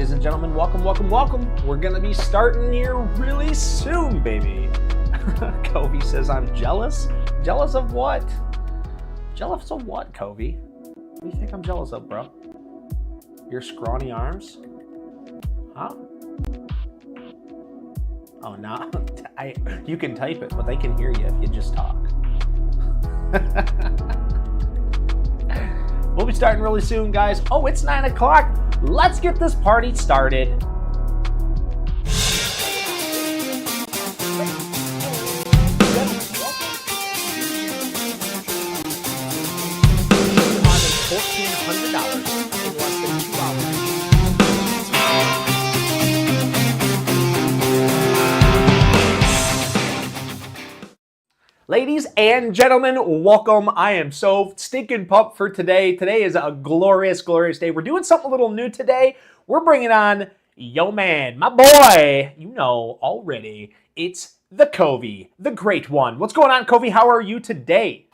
Ladies and gentlemen, welcome, welcome, welcome. We're gonna be starting here really soon, baby. Covey says I'm jealous. Jealous of what? Jealous of what, Covey? What do you think I'm jealous of, bro? Your scrawny arms? Huh? Oh, no. You can type it, but they can hear you if you just talk. We'll be starting really soon, guys. Oh, it's 9 o'clock. Let's get this party started. $1,400 in less than 2 hours. Ladies and gentlemen, welcome. I am so stinking pumped for today. Today is a glorious, glorious day. We're doing something a little new today. We're bringing on yo man, my boy. You know already. It's the Covey, the great one. What's going on, Covey? How are you today?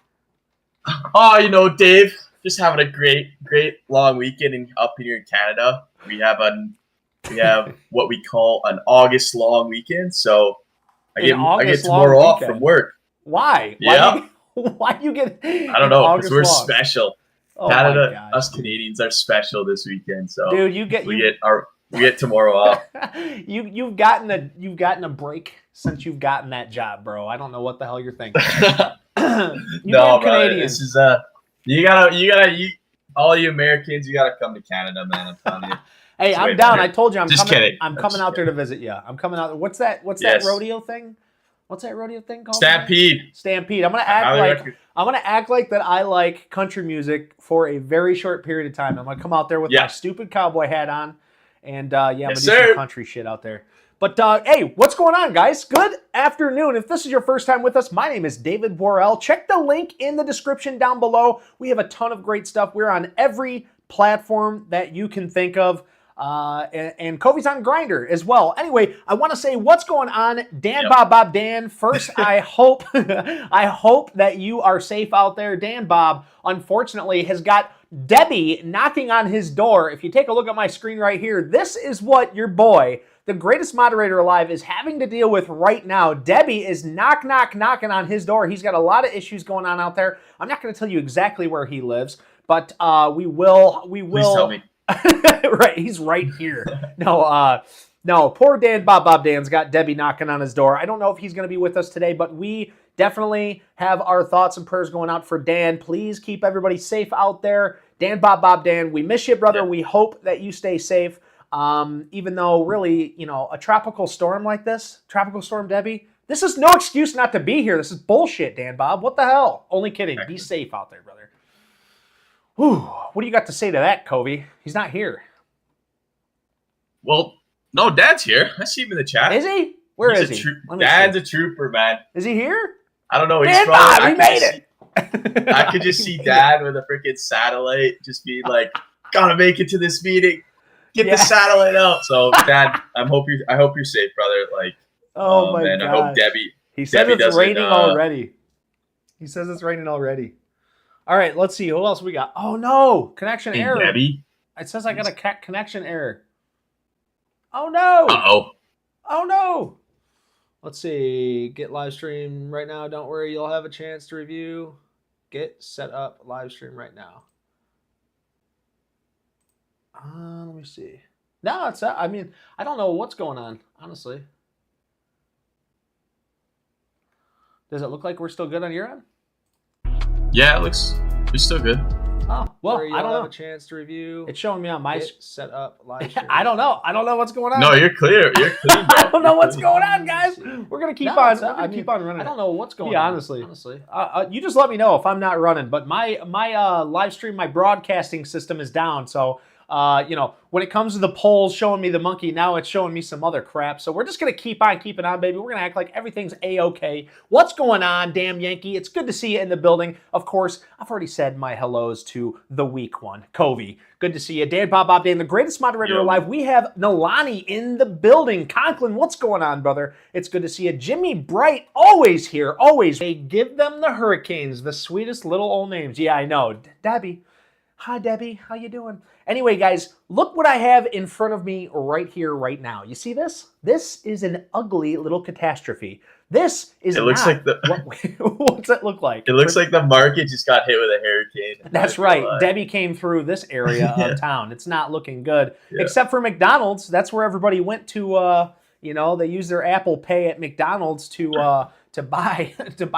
Oh, Dave, just having a great long weekend up here in Canada. We have what we call an August long weekend. So I get tomorrow off from work. Why? Yeah. Why you get? I don't know, because we're special. Oh, Canada, us Canadians are special this weekend. So dude, we get tomorrow off. You've gotten a break since you've gotten that job, bro. I don't know what the hell you're thinking. No, brother, this is you gotta all you Americans, you gotta come to Canada, man. I'm telling you. Hey, I'm down. I told you I'm just coming. Kidding. I'm coming out there to visit you. I'm coming out. What's that rodeo thing? What's that rodeo thing called? Stampede. I'm gonna act like that I like country music for a very short period of time. I'm gonna come out there with my stupid cowboy hat on, and I'm gonna do some country shit out there. But hey, what's going on, guys? Good afternoon. If this is your first time with us, my name is David Worrell. Check the link in the description down below. We have a ton of great stuff. We're on every platform that you can think of. And Covey's on Grindr as well. Anyway, I want to say what's going on, Dan. Yep. Bob Dan. First, I hope that you are safe out there. Dan Bob, unfortunately, has got Debbie knocking on his door. If you take a look at my screen right here, this is what your boy, the greatest moderator alive, is having to deal with right now. Debbie is knocking on his door. He's got a lot of issues going on out there. I'm not going to tell you exactly where he lives, but we will. Please tell me. Right, he's right here. No, poor Dan Bob Dan's got Debbie knocking on his door. I don't know if he's going to be with us today, but we definitely have our thoughts and prayers going out for Dan. Please keep everybody safe out there. Dan Bob Dan, we miss you, brother. Yep. We hope that you stay safe. Even though really, a tropical storm like this, Tropical Storm Debbie, this is no excuse not to be here. This is bullshit, Dan Bob. What the hell? Only kidding. Be safe out there, brother. Whew. What do you got to say to that, Covey? He's not here. Well, no, Dad's here. I see him in the chat. Is he? Where is he? Dad's a trooper, man. Is he here? I don't know. Dan Bob, he made it. I could just see Dad with a freaking satellite just being like, gotta make it to this meeting. Get the satellite out. So, Dad, I hope you're safe, brother. Like, oh my man, God. I hope Debbie. He says it's raining already. He says it's raining already. All right, let's see. Who else we got? Oh, no. Connection error. Debbie. It says I got a connection error. Oh, no. Uh-oh. Oh, no. Let's see. Get live stream right now. Don't worry. You'll have a chance to review. Get set up live stream right now. Let me see. No, it's I don't know what's going on, honestly. Does it look like we're still good on your end? Yeah, it looks still good. Oh, well, I don't have a chance to review. It's showing me on my set up live stream. I don't know what's going on. No, you're clear. You're clear. I don't know what's going on, guys. We're gonna keep on. Keep on running. I don't know what's going on. Honestly, you just let me know if I'm not running. But my live stream, my broadcasting system is down. So when it comes to the polls showing me the monkey, now it's showing me some other crap. So we're just going to keep on keeping on, baby. We're going to act like everything's A-okay. What's going on, damn Yankee? It's good to see you in the building. Of course, I've already said my hellos to the weak one, Covey. Good to see you. Dan Bob Dan, the greatest moderator alive. We have Nalani in the building. Conklin, what's going on, brother? It's good to see you. Jimmy Bright, always here, always. They give them the Hurricanes, the sweetest little old names. Yeah, I know. Debbie. Hi, Debbie. How you doing? Anyway, guys, look what I have in front of me right here, right now. You see this? This is an ugly little catastrophe. This is looks not like what's it look like? It looks like the market just got hit with a hurricane. That's right. Debbie came through this area of town. It's not looking good, except for McDonald's. That's where everybody went to. They use their Apple Pay at McDonald's to buy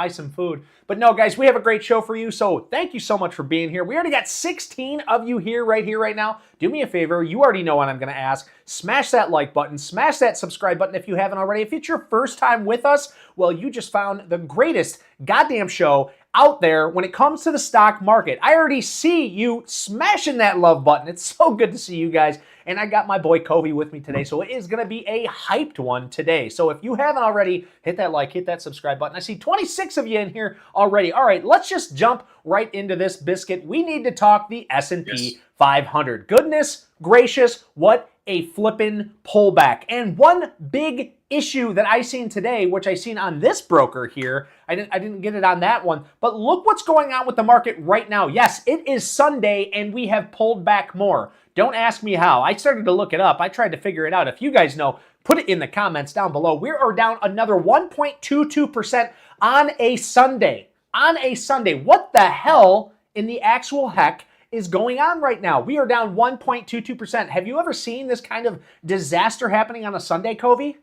some food. But no, guys, we have a great show for you. So thank you so much for being here. We already got 16 of you here right now. Do me a favor. You already know what I'm going to ask. Smash that like button. Smash that subscribe button if you haven't already. If it's your first time with us, well, you just found the greatest goddamn show out there when it comes to the stock market. I already see you smashing that love button. It's so good to see you guys. And I got my boy Covey with me today, so it is going to be a hyped one today. So if you haven't already, hit that like, hit that subscribe button. I see 26 of you in here already. All right, let's just jump right into this biscuit. We need to talk the S&P 500. Goodness gracious, what a flippin' pullback. And one big issue that I seen today, which I seen on this broker here, I didn't get it on that one, but look what's going on with the market right now. Yes, it is Sunday and we have pulled back more. Don't ask me how. I started to look it up. I tried to figure it out. If you guys know, put it in the comments down below. We are down another 1.22% on a Sunday. On a Sunday. What the hell in the actual heck is going on right now? We are down 1.22%. Have you ever seen this kind of disaster happening on a Sunday, Covey?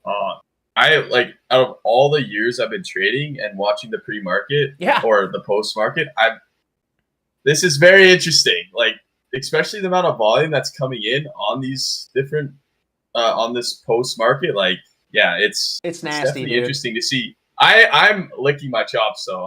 Out of all the years I've been trading and watching the pre-market or the post-market, this is very interesting. Especially the amount of volume that's coming in on these different on this post-market. It's nasty, definitely dude. Interesting to see. I'm licking my chops though.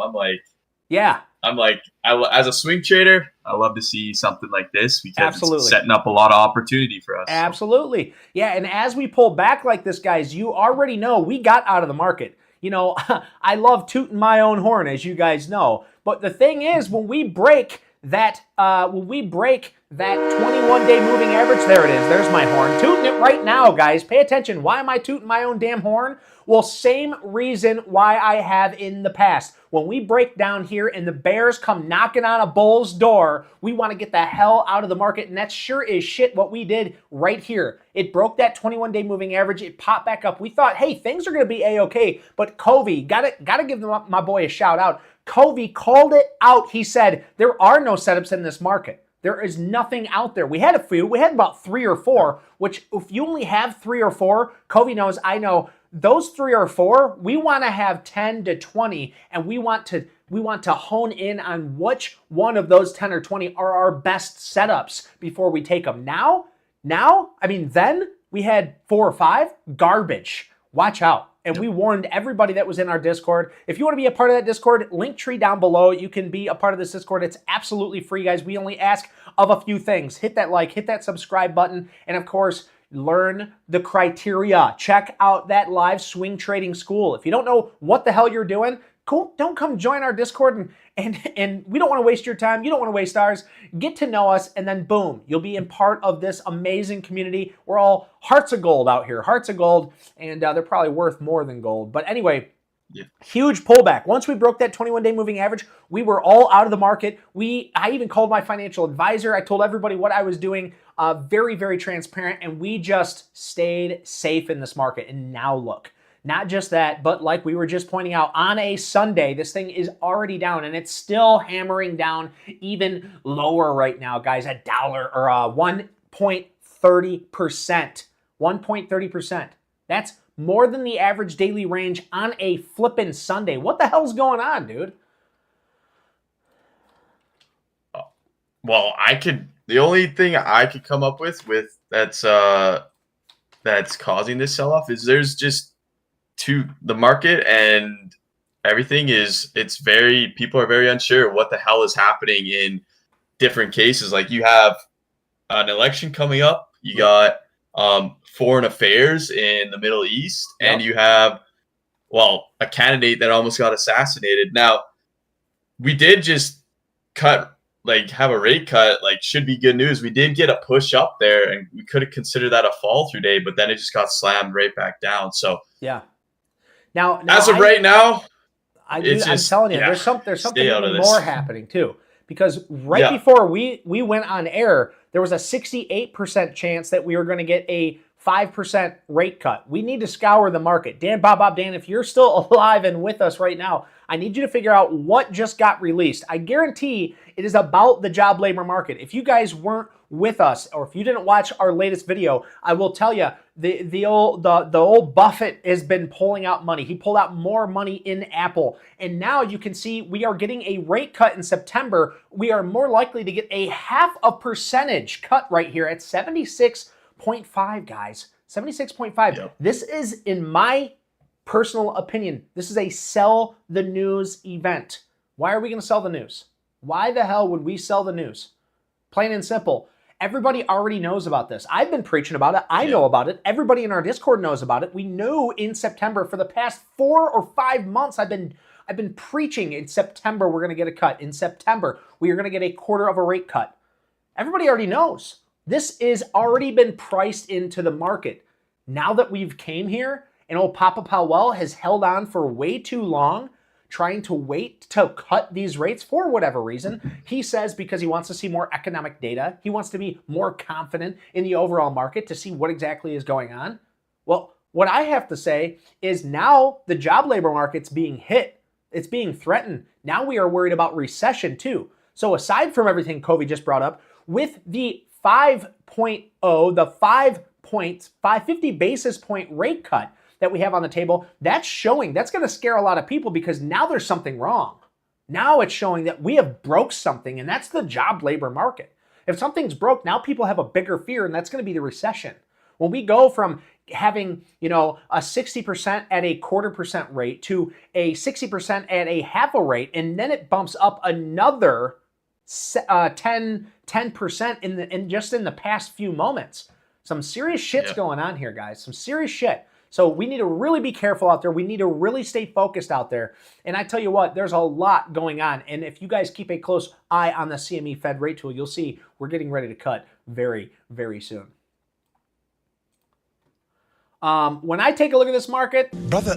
As a swing trader, I love to see something like this because it's setting up a lot of opportunity for us. Absolutely. Yeah, and as we pull back like this, guys, you already know we got out of the market. I love tooting my own horn, as you guys know. But the thing is, when we break that 21-day moving average, there it is. There's my horn. Tooting it right now, guys. Pay attention. Why am I tooting my own damn horn? Well, same reason why I have in the past. When we break down here and the bears come knocking on a bull's door, we want to get the hell out of the market, and that sure is shit what we did right here. It broke that 21-day moving average. It popped back up. We thought, hey, things are going to be A-okay, but Covey, gotta give my boy a shout out. Covey called it out. He said, there are no setups in this market. There is nothing out there. We had a few. We had about 3 or 4, which if you only have 3 or 4, Covey knows, I know, those 3 or 4, we want to have 10 to 20, and we want to hone in on which one of those 10 or 20 are our best setups before we take them. Then we had 4 or 5, garbage. Watch out. And we warned everybody that was in our Discord. If you want to be a part of that Discord, link tree down below. You can be a part of this Discord. It's absolutely free, guys. We only ask of a few things. Hit that like, hit that subscribe button, and of course, learn the criteria. Check out that live swing trading school. If you don't know what the hell you're doing, cool, don't come join our Discord and we don't want to waste your time. You don't want to waste ours. Get to know us, and then boom, you'll be in part of this amazing community. We're all hearts of gold out here, hearts of gold, and they're probably worth more than gold. But anyway, huge pullback. Once we broke that 21-day moving average, we were all out of the market. I even called my financial advisor. I told everybody what I was doing, very, very transparent, and we just stayed safe in this market. And now look. Not just that, but like we were just pointing out, on a Sunday, this thing is already down, and it's still hammering down even lower right now, guys. $1 or 1.30%. 1.30%. That's more than the average daily range on a flippin' Sunday. What the hell's going on, dude? Well, the only thing I could come up with that's causing this sell-off is there's just the market and everything people are very unsure what the hell is happening in different cases. Like, you have an election coming up, you got foreign affairs in the Middle East, and you have, a candidate that almost got assassinated. Now, we did just have a rate cut, should be good news. We did get a push up there, and we could have considered that a fall through day, but then it just got slammed right back down. So yeah. Now as of right now, I'm telling you, there's something even more happening too. because right before we went on air, there was a 68% chance that we were going to get a 5% rate cut. We need to scour the market. Dan, Bob, Dan, if you're still alive and with us right now, I need you to figure out what just got released. I guarantee it is about the job labor market. If you guys weren't with us, or if you didn't watch our latest video, I will tell you, the old Buffett has been pulling out money. He pulled out more money in Apple. And now you can see we are getting a rate cut in September. We are more likely to get a 0.5% cut right here at 76.5, guys. 76.5. Yep. This is, in my personal opinion, this is a sell the news event. Why are we going to sell the news? Why the hell would we sell the news? Plain and simple. Everybody already knows about this. I've been preaching about it. I know about it. Everybody in our Discord knows about it. We know in September for the past 4 or 5 months I've been preaching in September we're going to get a cut. In September we are going to get a 1/4 of a rate cut. Everybody already knows. This is already been priced into the market. Now that we've came here and old Papa Powell has held on for way too long, trying to wait to cut these rates for whatever reason. He says because he wants to see more economic data. He wants to be more confident in the overall market to see what exactly is going on. Well, what I have to say is now the job labor market's being hit. It's being threatened. Now we are worried about recession too. So aside from everything Covey just brought up, with the 5.0, the 550 basis point rate cut that we have on the table, that's going to scare a lot of people because now there's something wrong. Now it's showing that we have broke something, and that's the job labor market. If something's broke, now people have a bigger fear, and that's going to be the recession. When we go from having, a 60% at a 1/4% rate to a 60% at a 1/2 rate, and then it bumps up another 10% in just in the past few moments. Some serious shit's going on here, guys. Some serious shit. So we need to really be careful out there. We need to really stay focused out there. And I tell you what, there's a lot going on. And if you guys keep a close eye on the CME Fed rate tool, you'll see we're getting ready to cut very, very soon. When I take a look at this market, brother,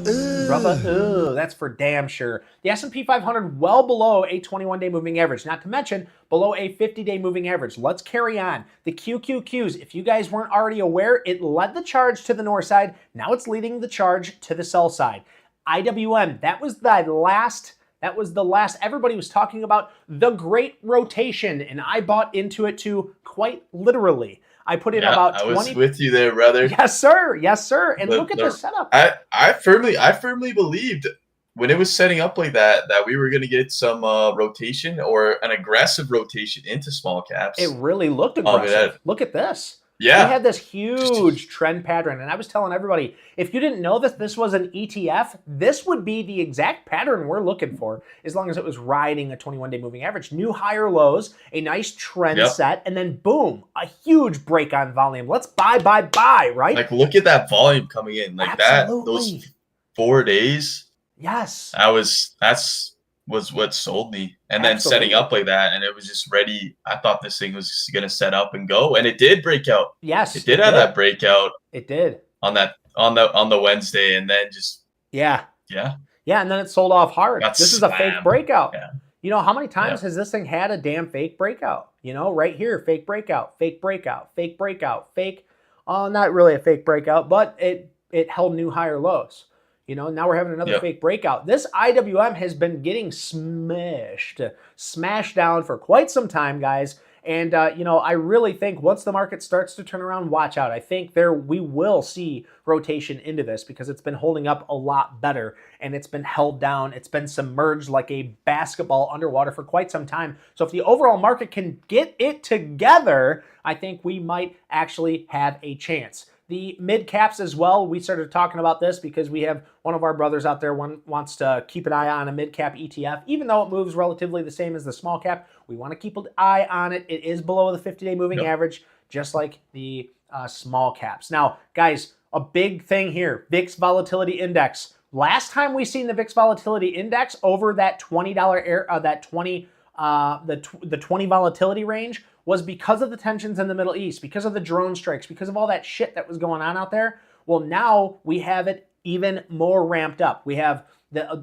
that's for damn sure. The S&P 500 well below a 21-day moving average, not to mention below a 50-day moving average. Let's carry on. The QQQs, if you guys weren't already aware, it led the charge to the north side. Now it's leading the charge to the sell side. IWM, that was the last everybody was talking about, the great rotation, and I bought into it too, quite literally. I put in about 20. I was with you there, brother. Yes, sir. Yes, sir. And look at the setup. I firmly believed when it was setting up like that we were going to get some rotation or an aggressive rotation into small caps. It really looked aggressive. Look at this. Yeah. We had this huge trend pattern, and I was telling everybody, if you didn't know that this was an ETF, this would be the exact pattern we're looking for, as long as it was riding a 21-day moving average. New higher lows, a nice trend set, and then boom, a huge break on volume. Let's buy, right? Like, look at that volume coming in. Like Absolutely. Those 4 days. Yes. Was what sold me. And then setting up like that, and it was just ready. I thought this thing was going to set up and go, and it did break out. Yes. It did have that breakout. It did. On the Wednesday, and then just Yeah, and then it sold off hard. This is a fake breakout. Yeah. You know, how many times has this thing had a damn fake breakout? Right here, fake breakout, fake breakout, fake breakout, fake. Not really a fake breakout, but it held new higher lows. Now we're having another fake breakout. This IWM has been getting smashed down for quite some time, guys. And, I really think once the market starts to turn around, watch out. I think we will see rotation into this because it's been holding up a lot better, and it's been held down. It's been submerged like a basketball underwater for quite some time. So if the overall market can get it together, I think we might actually have a chance. The mid caps as well, we started talking about this because we have one of our brothers out there wants to keep an eye on a mid cap ETF. Even though it moves relatively the same as the small cap, we want to keep an eye on it. It is below the 50-day moving average, just like the small caps. Now, guys, a big thing here, VIX Volatility Index. Last time we seen the VIX Volatility Index over that $20 the 20 volatility range was because of the tensions in the Middle East, because of the drone strikes, because of all that shit that was going on out there. Well, now we have it even more ramped up. We have,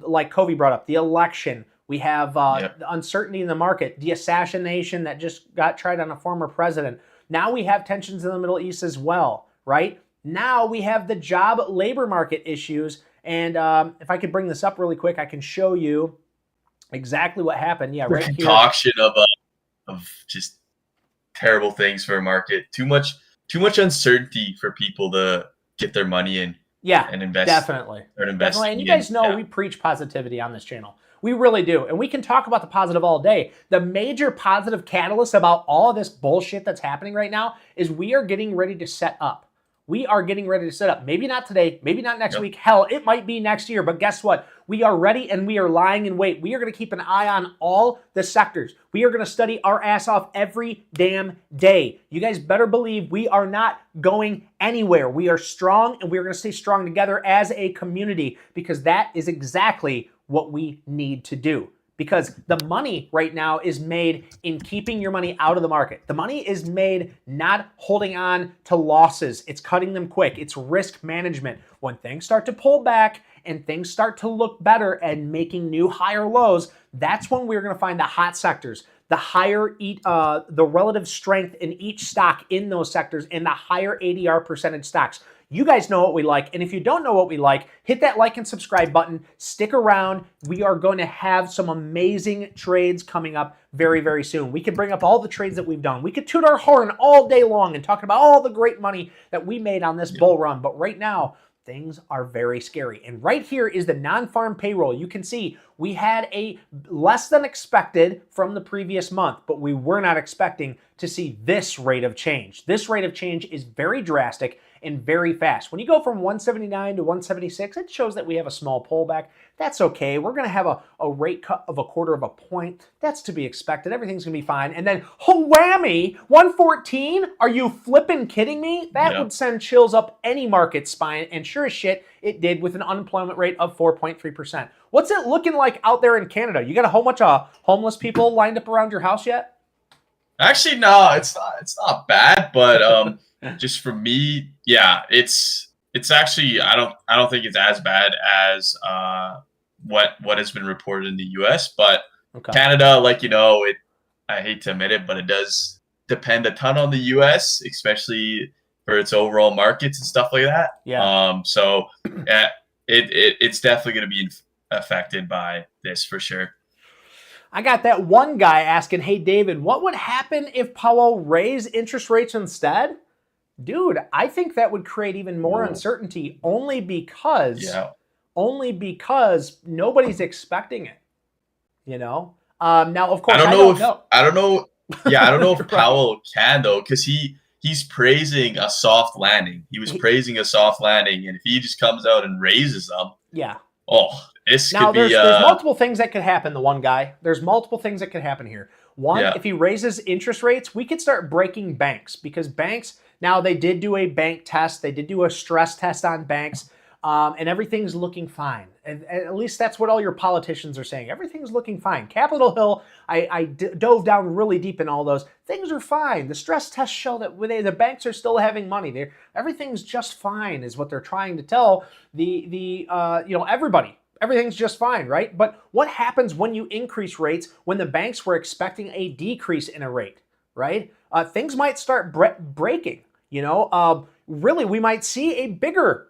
like Covey brought up, the election. We have the uncertainty in the market, the assassination that just got tried on a former president. Now we have tensions in the Middle East as well, right? Now we have the job labor market issues. And if I could bring this up really quick, I can show you exactly what happened. Yeah, right here. Concoction of just terrible things for a market. Too much uncertainty for people to get their money in. Yeah, and invest. Definitely. And you guys know we preach positivity on this channel. We really do. And we can talk about the positive all day. The major positive catalyst about all of this bullshit that's happening right now is we are getting ready to set up. We are getting ready to set up. Maybe not today, maybe not next week. Hell, it might be next year. But guess what? We are ready and we are lying in wait. We are going to keep an eye on all the sectors. We are going to study our ass off every damn day. You guys better believe we are not going anywhere. We are strong and we are going to stay strong together as a community because that is exactly what we need to do. Because the money right now is made in keeping your money out of the market. The money is made not holding on to losses. It's cutting them quick. It's risk management. When things start to pull back and things start to look better and making new higher lows, that's when we're going to find the hot sectors, the higher the relative strength in each stock in those sectors, and the higher ADR percentage stocks. You guys know what we like, and if you don't know what we like, hit that like and subscribe button. Stick around. We are going to have some amazing trades coming up very, very soon. We could bring up all the trades that we've done. We could toot our horn all day long and talk about all the great money that we made on this bull run, but right now, things are very scary. And right here is the non-farm payroll. You can see we had a less than expected from the previous month, but we were not expecting to see this rate of change. This rate of change is very drastic and very fast. When you go from 179 to 176, it shows that we have a small pullback. That's okay. We're going to have a rate cut of 1/4 of a point. That's to be expected. Everything's going to be fine. And then, whammy, 114? Are you flipping kidding me? That would send chills up any market spine. And sure as shit, it did with an unemployment rate of 4.3%. What's it looking like out there in Canada? You got a whole bunch of homeless people lined up around your house yet? Actually, no, it's not bad, but just for me, yeah, it's actually I don't think it's as bad as what has been reported in the US, but Canada, like I hate to admit it, but it does depend a ton on the US, especially for its overall markets and stuff like that. Yeah. So yeah, it's definitely going to be affected by this for sure. I got that one guy asking, hey, David, what would happen if Powell raised interest rates instead? Dude, I think that would create even more uncertainty only because nobody's expecting it. Now, of course, I don't know. I don't know. Yeah, I don't know if Powell can, though, because he's praising a soft landing. He was praising a soft landing, and if he just comes out and raises them, this could be... There's multiple things that could happen, the one guy. There's multiple things that could happen here. One, if he raises interest rates, we could start breaking banks because banks, now they did do a bank test. They did do a stress test on banks, and everything's looking fine. And at least that's what all your politicians are saying. Everything's looking fine. Capitol Hill, I dove down really deep in all those. Things are fine. The stress tests show that the banks are still having money. Everything's just fine is what they're trying to tell everybody. Everything's just fine, right? But what happens when you increase rates when the banks were expecting a decrease in a rate, right? Things might start breaking, really, we might see a bigger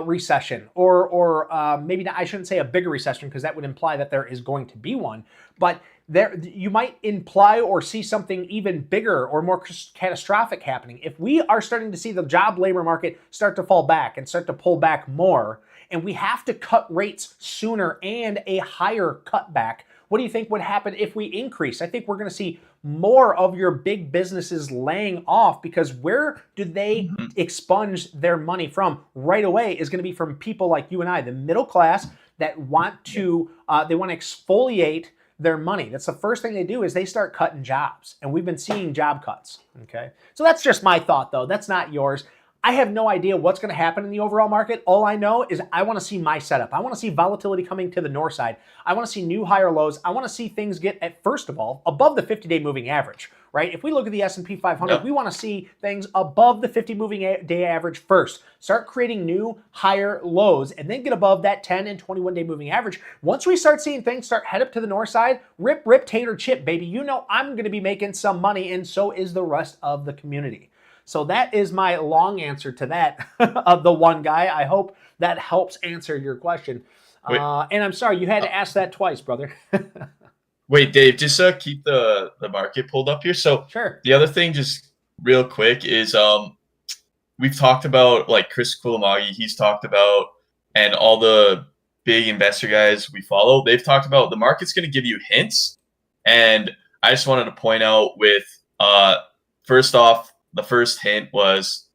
recession or maybe not, I shouldn't say a bigger recession because that would imply that there is going to be one, but you might imply or see something even bigger or more catastrophic happening. If we are starting to see the job labor market start to fall back and start to pull back more, and we have to cut rates sooner and a higher cutback, what do you think would happen if we increase? I think we're going to see more of your big businesses laying off because where do they expunge their money from right away is going to be from people like you and I, the middle class that want to exfoliate their money. That's the first thing they do is they start cutting jobs. And we've been seeing job cuts. Okay. So that's just my thought though. That's not yours. I have no idea what's going to happen in the overall market. All I know is I want to see my setup. I want to see volatility coming to the north side. I want to see new higher lows. I want to see things get, at first of all, above the 50-day moving average, right? If we look at the S&P 500, we want to see things above the 50 moving day average first. Start creating new higher lows and then get above that 10 and 21-day moving average. Once we start seeing things start head up to the north side, rip, tater, chip, baby. You know I'm going to be making some money, and so is the rest of the community. So that is my long answer to that of the one guy. I hope that helps answer your question. And I'm sorry, you had to ask that twice, brother. Wait, Dave, just keep the market pulled up here. So sure. The other thing, just real quick, is we've talked about, like, Chris Kulamagi, he's talked about, and all the big investor guys we follow, they've talked about the market's going to give you hints. And I just wanted to point out with, first off, the first hint was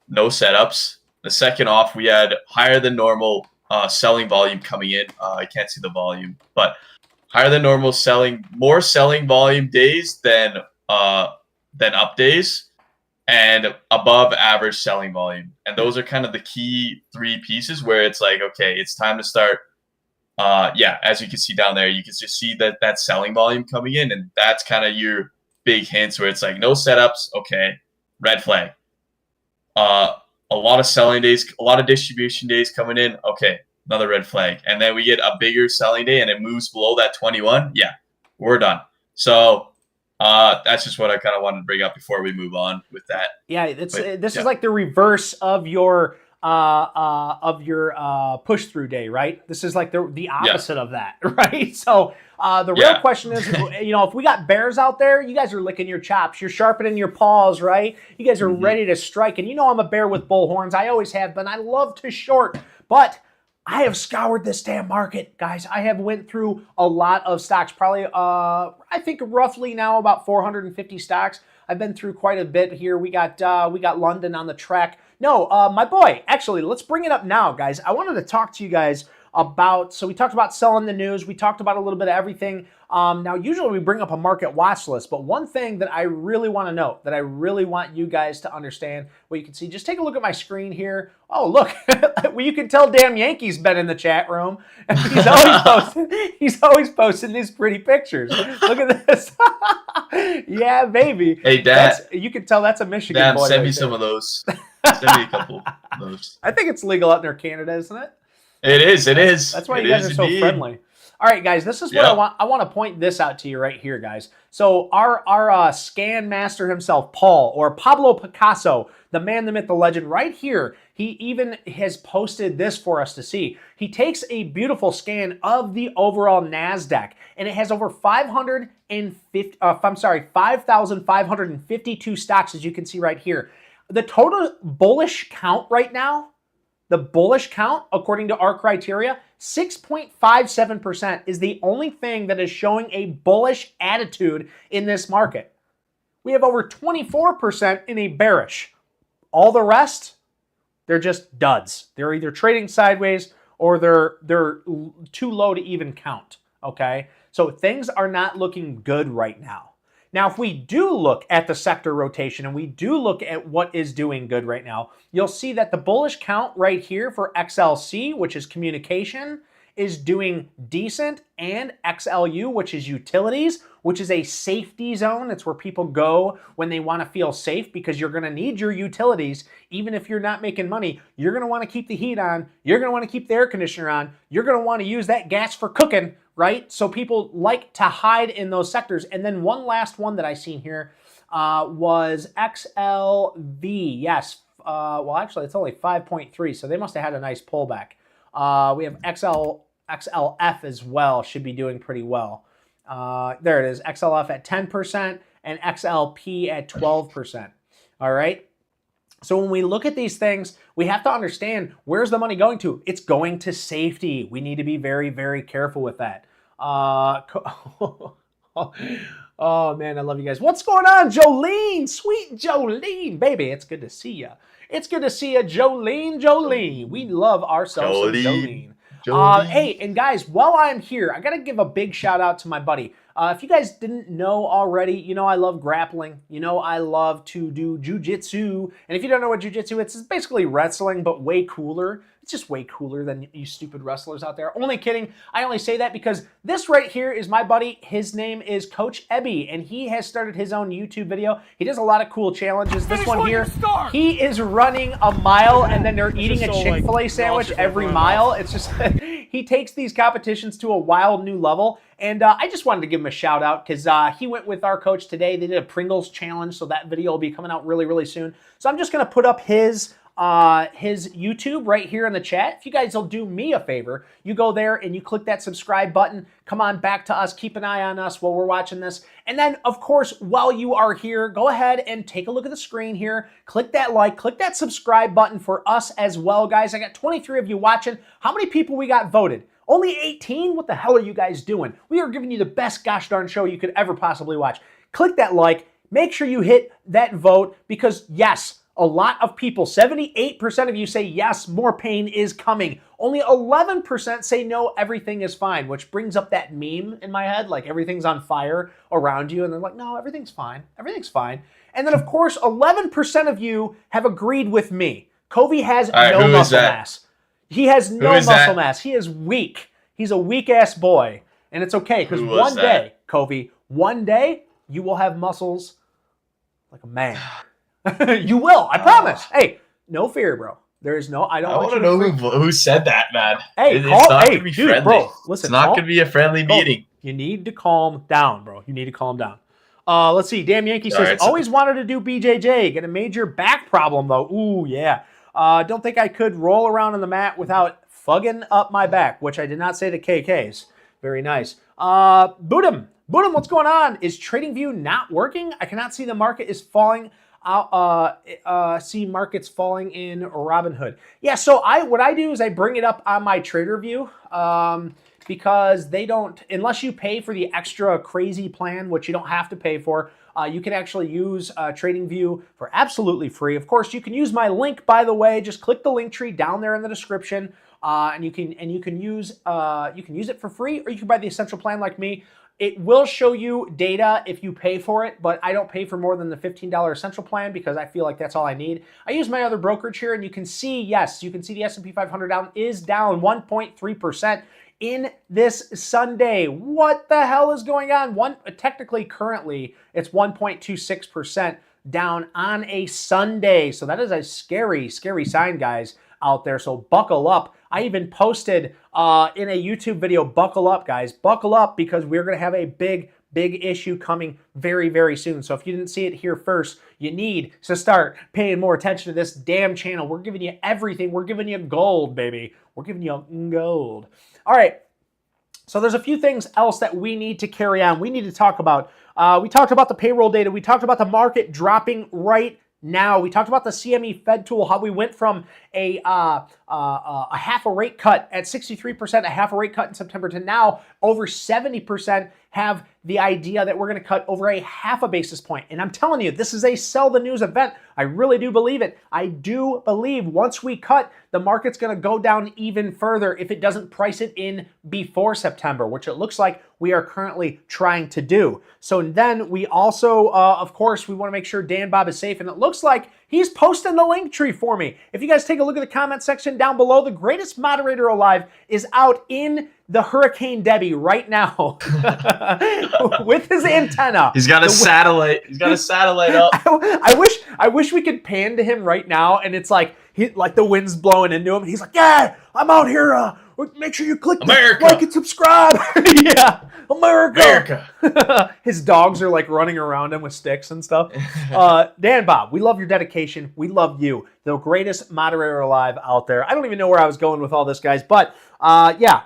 no setups. The second off, we had higher than normal selling volume coming in. I can't see the volume, but higher than normal more selling volume days than up days, and above average selling volume. And those are kind of the key three pieces where it's like, okay, it's time to start. As you can see down there, you can just see that selling volume coming in, and that's kind of your big hints where it's like no setups. Okay. Red flag. A lot of selling days, a lot of distribution days coming in. Okay, another red flag. And then we get a bigger selling day and it moves below that 21. Yeah, we're done. So that's just what I kind of wanted to bring up before we move on with that. Yeah, this is like the reverse of your push through day, right? This is like the opposite of that, right? So the real question is, if we got bears out there, you guys are licking your chops, you're sharpening your paws, right? You guys are ready to strike, and I'm a bear with bull horns. I always have been. I love to short, but I have scoured this damn market, guys. I have went through a lot of stocks, probably I think roughly now about 450 stocks. I've been through quite a bit here. We got London on the track. No, my boy, actually, let's bring it up now, guys. I wanted to talk to you guys about, so we talked about selling the news. We talked about a little bit of everything. Now, usually we bring up a market watch list, but one thing that I really want to note, that I really want you guys to understand, well, you can see, just take a look at my screen here. Oh, look, well, you can tell damn Yankee's been in the chat room. He's always posting these pretty pictures. Look at this. Yeah, baby. Hey, Dad. You can tell that's a Michigan Dad, boy. Send me some of those. Send me a couple of those. I think it's legal out near Canada, isn't it? It is. That's why you guys are so friendly. All right, guys, this is what I want. I want to point this out to you right here, guys. So our scan master himself, Paul, or Pablo Picasso, the man, the myth, the legend, right here, he even has posted this for us to see. He takes a beautiful scan of the overall NASDAQ, and it has over 5,552 stocks, as you can see right here. The total bullish count right now, the bullish count, according to our criteria, 6.57% is the only thing that is showing a bullish attitude in this market. We have over 24% in a bearish. All the rest, they're just duds. They're either trading sideways or they're too low to even count, okay? So things are not looking good right now. Now, if we do look at the sector rotation and we do look at what is doing good right now, you'll see that the bullish count right here for XLC, which is communication, is doing decent, and XLU, which is utilities, which is a safety zone. It's where people go when they want to feel safe, because you're going to need your utilities. Even if you're not making money, you're going to want to keep the heat on. You're going to want to keep the air conditioner on. You're going to want to use that gas for cooking, right? So people like to hide in those sectors. And then one last one that I seen here was XLV. Yes. Well, actually, it's only 5.3, so they must have had a nice pullback. We have XLF as well, should be doing pretty well. There it is, XLF at 10% and XLP at 12%. All right. So when we look at these things, we have to understand, where's the money going to? It's going to safety. We need to be very, very careful with that. Oh, man, I love you guys. What's going on, Jolene? Sweet Jolene. Baby, it's good to see you. It's good to see you, Jolene. We love ourselves some Jolene. Hey, and guys, while I'm here, I got to give a big shout out to my buddy. If you guys didn't know already, you know I love grappling. You know I love to do jujitsu. And if you don't know what jujitsu is, it's basically wrestling, but way cooler. It's just way cooler than you stupid wrestlers out there. Only kidding. I only say that because this right here is my buddy. His name is Coach Ebby, and he has started his own YouTube video. He does a lot of cool challenges. This one here, he is running a mile, and then they're eating a Chick-fil-A sandwich every mile. It's just, he takes these competitions to a wild new level. And I just wanted to give him a shout out because he went with our coach today. They did a Pringles challenge, so that video will be coming out really, really soon. So I'm just going to put up his YouTube right here in the chat. If you guys will do me a favor, you go there and you click that subscribe button. Come on back to us. Keep an eye on us while we're watching this. And then, of course, while you are here, go ahead and take a look at the screen here. Click that like, click that subscribe button for us as well, guys. I got 23 of you watching. How many people we got voted? Only 18? What the hell are you guys doing? We are giving you the best gosh darn show you could ever possibly watch. Click that like. Make sure you hit that vote because, yes, a lot of people, 78% of you say, yes, more pain is coming. Only 11% say, no, everything is fine, which brings up that meme in my head, like everything's on fire around you. And they're like, no, everything's fine. Everything's fine. And then, of course, 11% of you have agreed with me. Covey has no muscle mass. He has no muscle mass. He is weak. He's a weak-ass boy. And it's okay, because one day, Covey, one day, you will have muscles like a man. You will, I promise. Hey, no fear, bro. There is no, I want to know who said that, man. Hey, it's not going to be friendly. Bro, listen. It's not going to be a friendly meeting. You need to calm down, bro. You need to calm down. Let's see. Damn Yankee says, always wanted to do BJJ. Get a major back problem, though. Ooh, yeah. Don't think I could roll around on the mat without fugging up my back, which I did not say the KKs. Very nice. Budum, what's going on? Is TradingView not working? I cannot see the market is falling. See markets falling in Robinhood. Yeah, so what I do is I bring it up on my TraderView because they don't, unless you pay for the extra crazy plan, which you don't have to pay for, you can actually use TradingView for absolutely free. Of course, you can use my link, by the way. Just click the link tree down there in the description, and you can use it for free, or you can buy the essential plan like me. It will show you data if you pay for it, but I don't pay for more than the $15 essential plan because I feel like that's all I need. I use my other brokerage here, and you can see, yes, you can see the S&P 500 is down 1.3% in this Sunday. What the hell is going on? Technically, currently, it's 1.26% down on a Sunday. So that is a scary, scary sign, guys, out there. So buckle up. I even posted in a YouTube video, buckle up, guys. Buckle up because we're going to have a big issue coming very, very soon. So if you didn't see it here first, you need to start paying more attention to this damn channel. We're giving you everything. We're giving you gold, baby. We're giving you gold. All right. So there's a few things else that we need to carry on. We need to talk about. We talked about the payroll data. We talked about the market dropping right now. We talked about the CME Fed tool, how we went from a half a rate cut at 63%, a half a rate cut in September, to now over 70% have the idea that we're going to cut over a half a basis point. And I'm telling you, this is a sell the news event. I really do believe it. I do believe once we cut, the market's going to go down even further if it doesn't price it in before September, which it looks like we are currently trying to do. So then we also, of course, we want to make sure Dan Bob is safe. And it looks like he's posting the link tree for me. If you guys take a look at the comment section down below, the greatest moderator alive is out in the Hurricane Debbie right now with his antenna. He's got a satellite. He's got a satellite up. I wish we could pan to him right now, and it's like the wind's blowing into him. He's like, yeah, I'm out here. Make sure you click like and subscribe. Yeah, America. His dogs are like running around him with sticks and stuff. Dan Bob, we love your dedication. We love you, the greatest moderator alive out there. I don't even know where I was going with all this, guys, but yeah.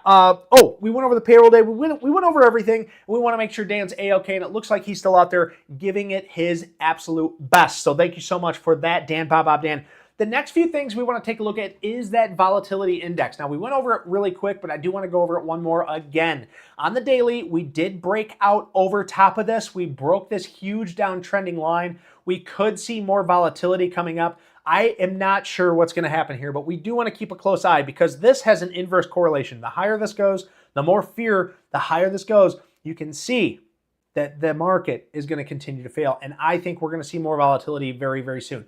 We went over the payroll day. We went over everything. We want to make sure Dan's A-okay, and it looks like he's still out there giving it his absolute best. So thank you so much for that, Dan Bob Dan. the next few things we want to take a look at is that volatility index. Now, we went over it really quick, but I do want to go over it one more again. On the daily, we did break out over top of this. We broke this huge downtrending line. We could see more volatility coming up. I am not sure what's going to happen here, but we do want to keep a close eye because this has an inverse correlation. The higher this goes, the more fear, the higher this goes. You can see that the market is going to continue to fail. And I think we're going to see more volatility very, very soon.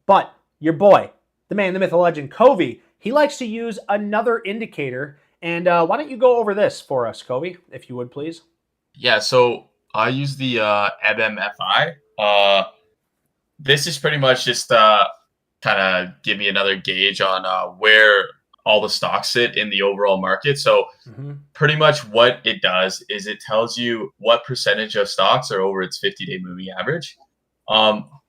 But your boy, the man, the myth, the legend, Covey, he likes to use another indicator. And why don't you go over this for us, Covey, if you would, please? Yeah, so I use the MMFI. This is pretty much just kind of give me another gauge on where all the stocks sit in the overall market. So pretty much what it does is it tells you what percentage of stocks are over its 50-day moving average.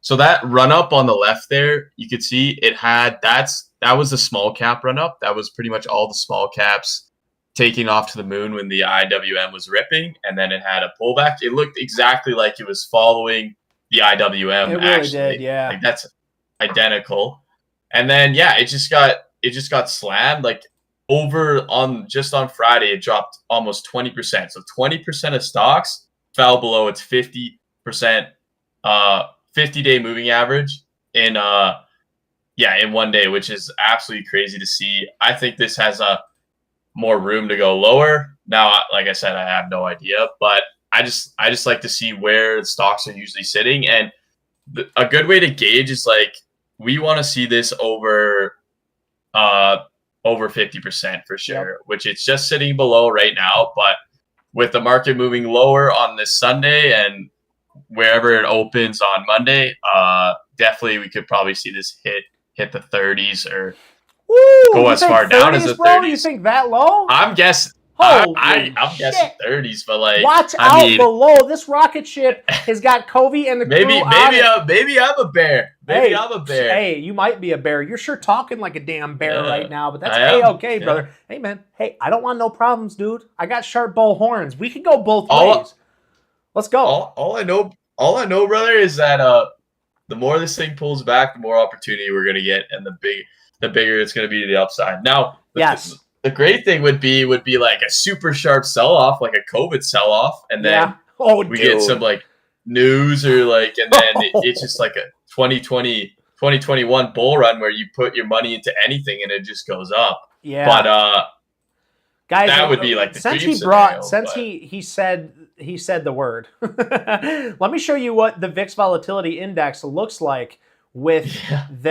So that run up on the left there, you could see it had that was the small cap run up. That was pretty much all the small caps taking off to the moon when the IWM was ripping, and then it had a pullback. It looked exactly like it was following the IWM. It really did, yeah. Like that's identical. And then it just got slammed like over on Friday. It dropped almost 20%. So 20% of stocks fell below its 50% 50-day moving average in one day, which is absolutely crazy to see. I think this has more room to go lower. Now, like I said, I have no idea, but I just like to see where the stocks are usually sitting. And a good way to gauge is like we want to see this over 50% for sure, which it's just sitting below right now. But with the market moving lower on this Sunday and wherever it opens on Monday, definitely we could probably see this hit the 30s or go as far down as the 30s. You think that low? I'm guessing. I'm guessing 30s, but like watch out below. This rocket ship has got Covey and the crew maybe I'm a bear. Maybe I'm a bear. Hey, you might be a bear. You're sure talking like a damn bear right now, but that's okay, brother. Hey man, hey, I don't want no problems, dude. I got sharp bull horns. We can go both ways. Let's go. All I know, brother, is that the more this thing pulls back, the more opportunity we're gonna get, and the bigger it's gonna be to the upside. Now, the great thing would be like a super sharp sell-off, like a COVID sell-off, and then we get some like news or like, and then it's just like a 2021 bull run where you put your money into anything and it just goes up. Yeah. But guys, that would be like the since dream he brought scenario, he said the word. Let me show you what the VIX volatility index looks like with look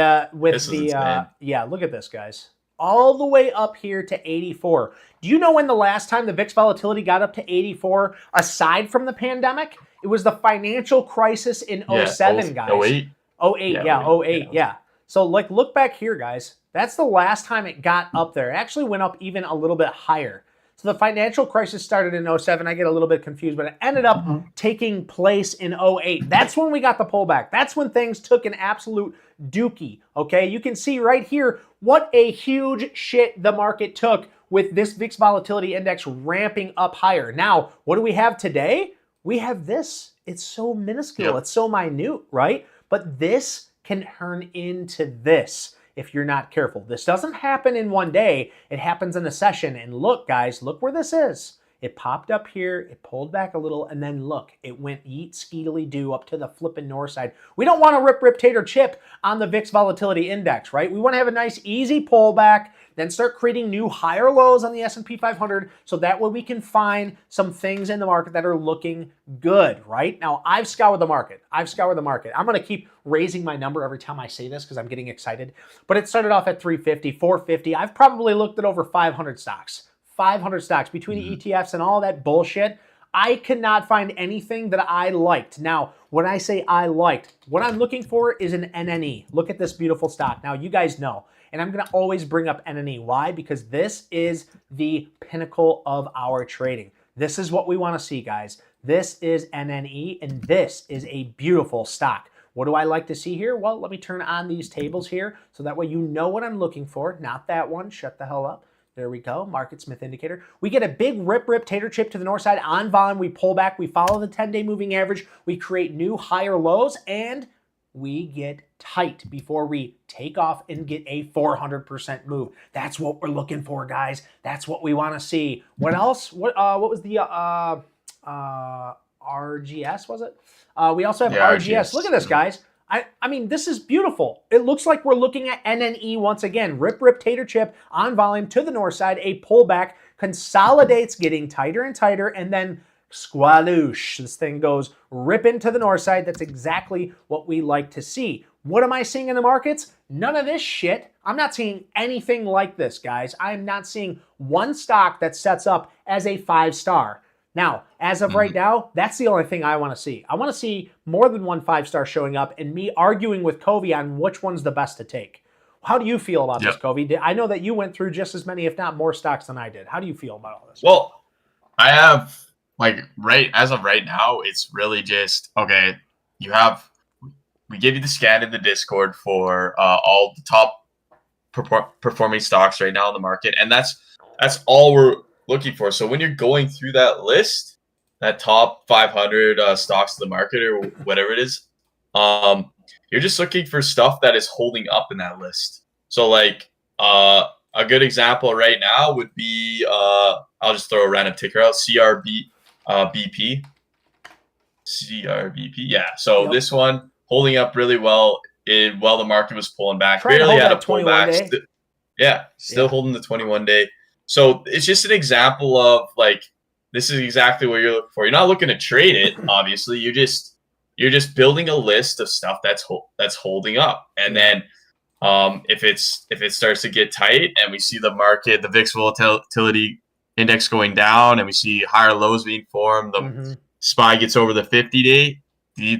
at this, guys. All the way up here to 84. Do you know when the last time the VIX volatility got up to 84, aside from the pandemic? It was the financial crisis in 07, guys. 08? 08, yeah. So, like, look back here, guys. That's the last time it got up there. It actually went up even a little bit higher. So the financial crisis started in 07. I get a little bit confused, but it ended up taking place in 08. That's when we got the pullback. That's when things took an absolute dookie, okay? You can see right here what a huge shit the market took with this VIX volatility index ramping up higher. Now, what do we have today? We have this. It's so minuscule. It's so minute, right? But this can turn into this if you're not careful. This doesn't happen in one day. It happens in a session. And look, guys, look where this is. It popped up here, it pulled back a little, and then look, it went yeet skeetily do up to the flipping north side. We don't want to rip tater chip on the VIX volatility index, right? We want to have a nice easy pullback, then start creating new higher lows on the S&P 500 so that way we can find some things in the market that are looking good, right? Now, I've scoured the market. I'm going to keep raising my number every time I say this because I'm getting excited. But it started off at 350, 450. I've probably looked at over 500 stocks. 500 stocks between the ETFs and all that bullshit. I could not find anything that I liked. Now, when I say I liked, what I'm looking for is an NNE. Look at this beautiful stock. Now, you guys know, and I'm going to always bring up NNE. Why? Because this is the pinnacle of our trading. This is what we want to see, guys. This is NNE, and this is a beautiful stock. What do I like to see here? Well, let me turn on these tables here so that way you know what I'm looking for. Not that one. Shut the hell up. There we go, Market Smith indicator. We get a big rip tater chip to the north side on volume. We pull back, we follow the 10-day moving average. We create new higher lows, and we get tight before we take off and get a 400% move. That's what we're looking for, guys. That's what we want to see. What else? What was the RGS, was it? We also have RGS. Look at this, guys. I mean, this is beautiful. It looks like we're looking at NNE once again. Rip, tater chip on volume to the north side. A pullback consolidates, getting tighter and tighter, and then squaloosh. This thing goes rip into the north side. That's exactly what we like to see. What am I seeing in the markets? None of this shit. I'm not seeing anything like this, guys. I am not seeing one stock that sets up as a 5-star. Now, as of right now, that's the only thing I want to see. I want to see more than one 5-star showing up and me arguing with Covey on which one's the best to take. How do you feel about this, Covey? I know that you went through just as many, if not more, stocks than I did. How do you feel about all this? Well, I have, as of right now, it's really just, okay, we give you the scan in the Discord for all the top performing stocks right now in the market, and that's all we're looking for. So when you're going through that list, that top 500 stocks of the market or whatever it is, you're just looking for stuff that is holding up in that list. So a good example right now would be I'll just throw a random ticker out, BP. Yeah. So this one holding up really well while the market was pulling back. Barely had a pullback. Still holding the 21-day. So it's just an example of this is exactly what you're looking for. You're not looking to trade it, obviously. You're just building a list of stuff that's holding up. And then if it starts to get tight and we see the market, the VIX volatility index going down, and we see higher lows being formed, the SPY gets over the 50-day,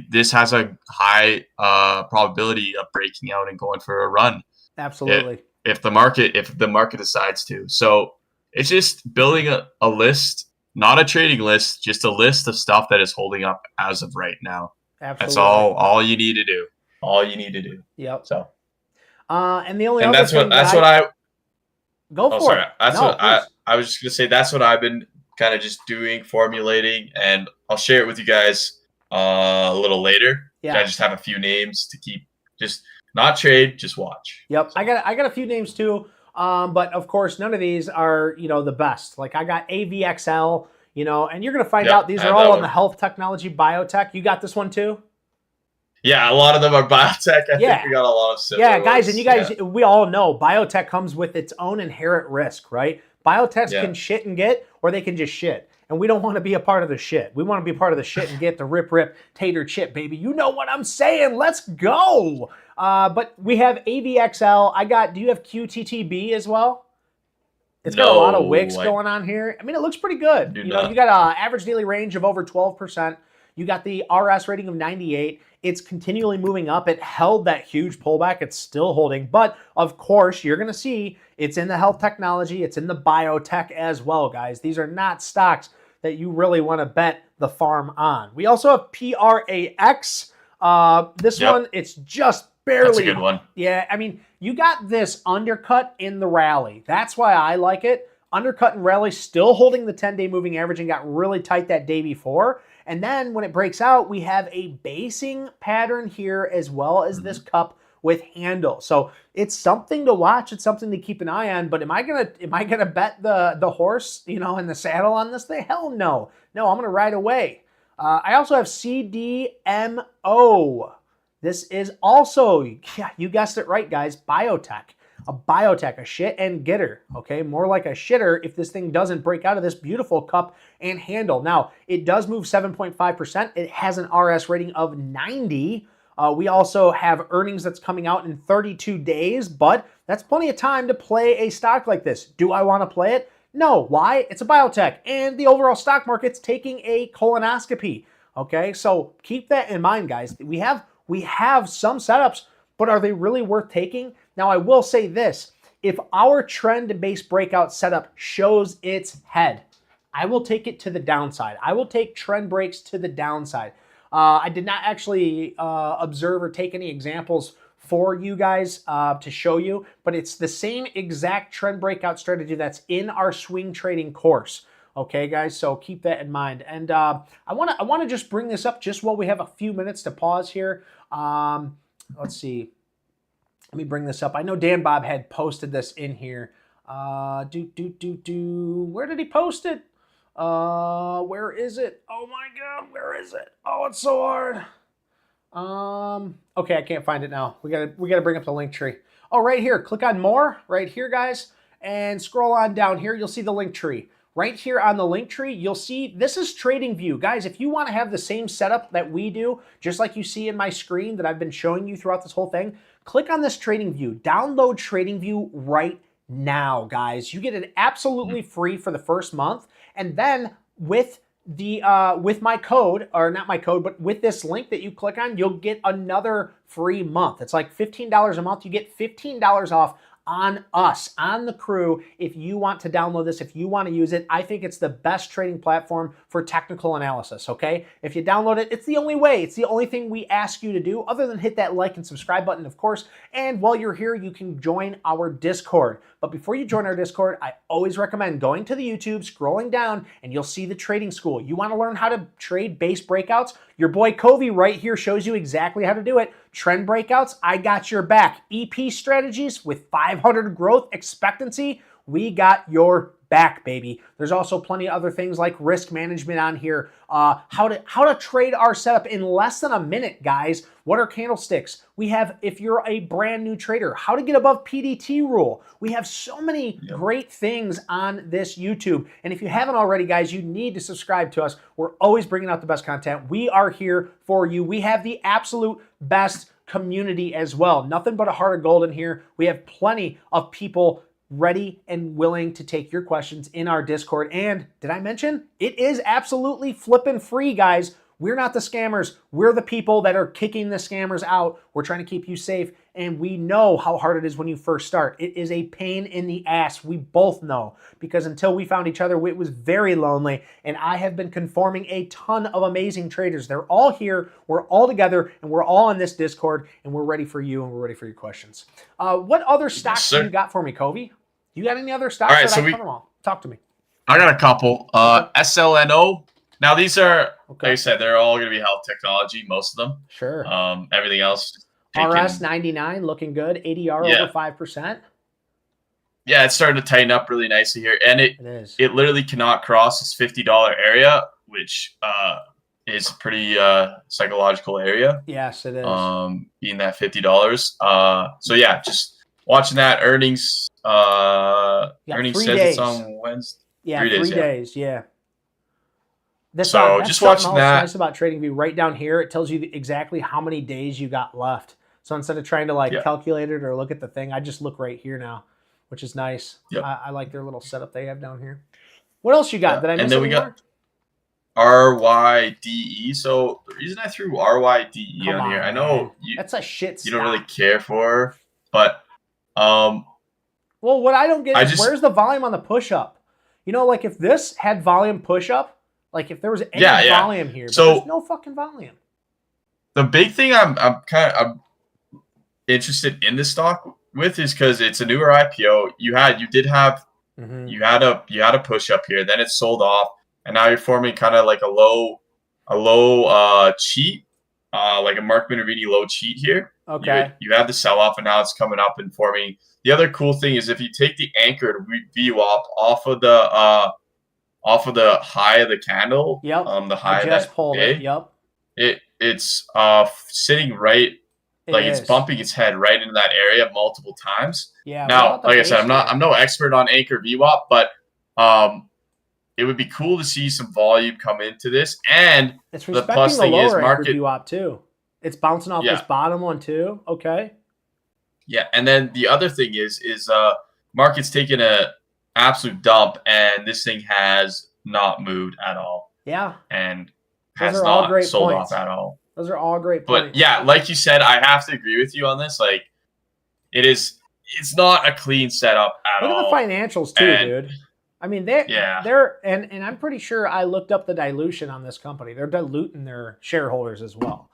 this has a high probability of breaking out and going for a run. Absolutely. If the market decides to. So it's just building a list, not a trading list, just a list of stuff that is holding up as of right now. Absolutely. That's all you need to do. All you need to do. Yep. So and the only and other that's what I go for it. I was just gonna say that's what I've been kind of just doing, formulating, and I'll share it with you guys a little later. Yeah. I just have a few names to keep, just not trade, just watch. Yep. So. I got a few names too. But of course, none of these are, the best. Like I got AVXL, and you're going to find out these are all in the health technology, biotech. You got this one too? Yeah, a lot of them are biotech. I think we got a lot of similar ones. Guys, and you guys, we all know biotech comes with its own inherent risk, right? Biotechs can shit and get, or they can just shit. And we don't want to be a part of the shit. We want to be a part of the shit and get the rip tater chip, baby. You know what I'm saying? Let's go. But we have AVXL. Do you have QTTB as well? It's got a lot of wicks going on here. I mean, it looks pretty good. You got an average daily range of over 12%. You got the RS rating of 98. It's continually moving up. It held that huge pullback. It's still holding. But, of course, you're going to see it's in the health technology. It's in the biotech as well, guys. These are not stocks that you really want to bet the farm on. We also have PRAX. This one, it's just barely. That's a good one. Yeah, I mean, you got this undercut in the rally. That's why I like it. Undercut and rally, still holding the 10-day moving average and got really tight that day before. And then when it breaks out, we have a basing pattern here as well as this cup with handle. So it's something to watch. It's something to keep an eye on. But am I gonna bet the horse, in the saddle on this thing? Hell no. No, I'm gonna ride away. I also have CDMO. This is also, you guessed it right, guys, biotech. A biotech, a shit and getter, okay? More like a shitter if this thing doesn't break out of this beautiful cup and handle. Now, it does move 7.5%. It has an RS rating of 90. We also have earnings that's coming out in 32 days, but that's plenty of time to play a stock like this. Do I want to play it? No. Why? It's a biotech, and the overall stock market's taking a colonoscopy, okay? So keep that in mind, guys. We have some setups, but are they really worth taking? Now, I will say this. If our trend-based breakout setup shows its head, I will take it to the downside. I will take trend breaks to the downside. I did not actually observe or take any examples for you guys to show you, but it's the same exact trend breakout strategy that's in our swing trading course. Okay, guys, so keep that in mind. And I want to just bring this up just while we have a few minutes to pause here. Let's see. Let me bring this up. I know Dan Bob had posted this in here. Where did he post it? Where is it? Oh my God, where is it? Oh, it's so hard. Okay, I can't find it now. We gotta bring up the link tree. Oh, right here. Click on more right here, guys, and scroll on down here. You'll see the link tree. Right here on the link tree, you'll see this is TradingView. Guys, if you want to have the same setup that we do, just like you see in my screen that I've been showing you throughout this whole thing, click on this TradingView. Download TradingView right now, guys. You get it absolutely free for the first month, and then with my code, or not my code, but with this link that you click on, you'll get another free month. It's like $15 a month. You get $15 off on us, on the crew, if you want to download this, if you want to use it. I think it's the best trading platform for technical analysis, okay? If you download it, it's the only way. It's the only thing we ask you to do other than hit that like and subscribe button, of course. And while you're here, you can join our Discord. But before you join our Discord, I always recommend going to the YouTube, scrolling down, and you'll see the trading school. You want to learn how to trade base breakouts? Your boy Covey right here shows you exactly how to do it. Trend breakouts, I got your back. EP strategies with 500 growth expectancy, we got your back, baby. There's also plenty of other things like risk management on here. How to trade our setup in less than a minute, guys. What are candlesticks? We have, if you're a brand new trader, how to get above PDT rule. We have so many great things on this YouTube. And if you haven't already, guys, you need to subscribe to us. We're always bringing out the best content. We are here for you. We have the absolute best community as well. Nothing but a heart of gold in here. We have plenty of people ready and willing to take your questions in our Discord. And did I mention it is absolutely flipping free, guys? We're not the scammers. We're the people that are kicking the scammers out. We're trying to keep you safe. And we know how hard it is when you first start. It is a pain in the ass. We both know, because until we found each other, it was very lonely. And I have been conforming a ton of amazing traders. They're all here. We're all together, and we're all in this Discord, and we're ready for you, and we're ready for your questions. What other stocks do you got for me, Covey? You got any other stocks? All right, so I cover them all? Talk to me. I got a couple. SLNO. Now these are, like I said, they're all going to be health technology, most of them. Sure. Everything else. RS99 looking good. ADR over 5%. Yeah, it's starting to tighten up really nicely here, and it literally cannot cross this $50 area, which is a pretty psychological area. Yes, it is. Being that $50. So yeah, just watching that earnings. Earnings says it's on Wednesday. Yeah, 3 days. Yeah. That's just watching that. Nice about TradingView. Right down here, it tells you exactly how many days you got left. So instead of trying to calculate it or look at the thing, I just look right here now, which is nice. Yep. I like their little setup they have down here. What else you got? Did I miss And then we got RYDE. So the reason I threw RYDE on here, I know that's a shit you don't really care for, but well, what I don't get is where's the volume on the push-up? You know, like if this had volume push-up, like if there was any volume here, but there's no fucking volume. The big thing I'm interested in this stock with is because it's a newer IPO. You did have a push up here, then it sold off, and now you're forming kind of like a low cheat, like a Mark Minervini low cheat here. Okay. You had the sell off, and now it's coming up and forming. The other cool thing is if you take the anchored VWAP off of the high of the candle, the high of that day, it's sitting right, it's bumping its head right into that area multiple times. Yeah. Now, like I said, I'm no expert on anchor VWAP, but it would be cool to see some volume come into this. And it's the plus thing is market VWAP too. It's bouncing off this bottom one too. Okay. Yeah, and then the other thing is market's taken a absolute dump, and this thing has not moved at all. Yeah, and has not sold off at all. Those are all great points. But yeah, like you said, I have to agree with you on this. Like, it's not a clean setup at all. Look at the financials too, dude. I mean, they're and I'm pretty sure I looked up the dilution on this company. They're diluting their shareholders as well.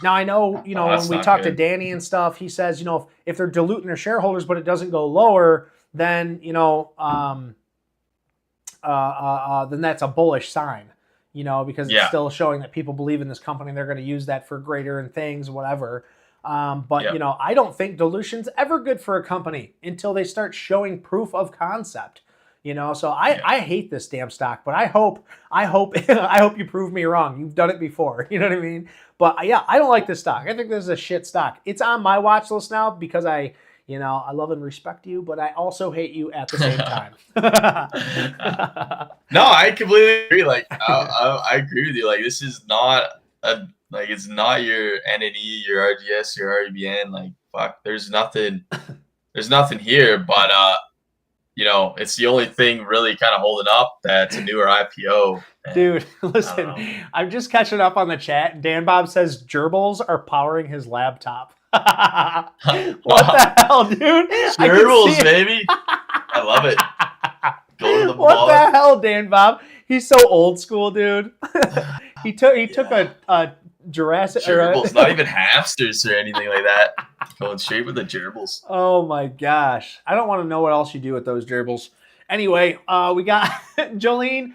Now, I know, when we talk to Danny and stuff, he says, if they're diluting their shareholders, but it doesn't go lower, then, then that's a bullish sign, because it's still showing that people believe in this company and they're going to use that for greater and things, whatever. But I don't think dilution's ever good for a company until they start showing proof of concept. So I hate this damn stock, but I hope I hope you prove me wrong. You've done it before. You know what I mean? But I don't like this stock. I think this is a shit stock. It's on my watch list now because I love and respect you, but I also hate you at the same time. No, I completely agree. Like, I agree with you. Like, this is not it's not your NNE, your RGS, your REBN. Like, fuck, there's nothing here. But it's the only thing really kind of holding up that's a newer IPO. Dude, listen, I'm just catching up on the chat. Dan Bob says gerbils are powering his laptop. What the hell, dude? Gerbils, baby. I love it. Go to the what the hell, Dan Bob? He's so old school, dude. He took a Jurassic. Gerbils, not even hamsters or anything like that. Going straight with the gerbils. Oh my gosh. I don't want to know what else you do with those gerbils. Anyway, we got Jolene.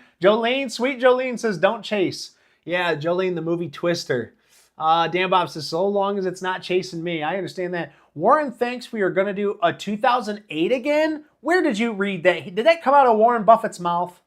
Sweet Jolene says, don't chase. Yeah, Jolene, the movie Twister. Dan Bob says, so long as it's not chasing me. I understand that. Warren thinks we are going to do a 2008 again. Where did you read that? Did that come out of Warren Buffett's mouth?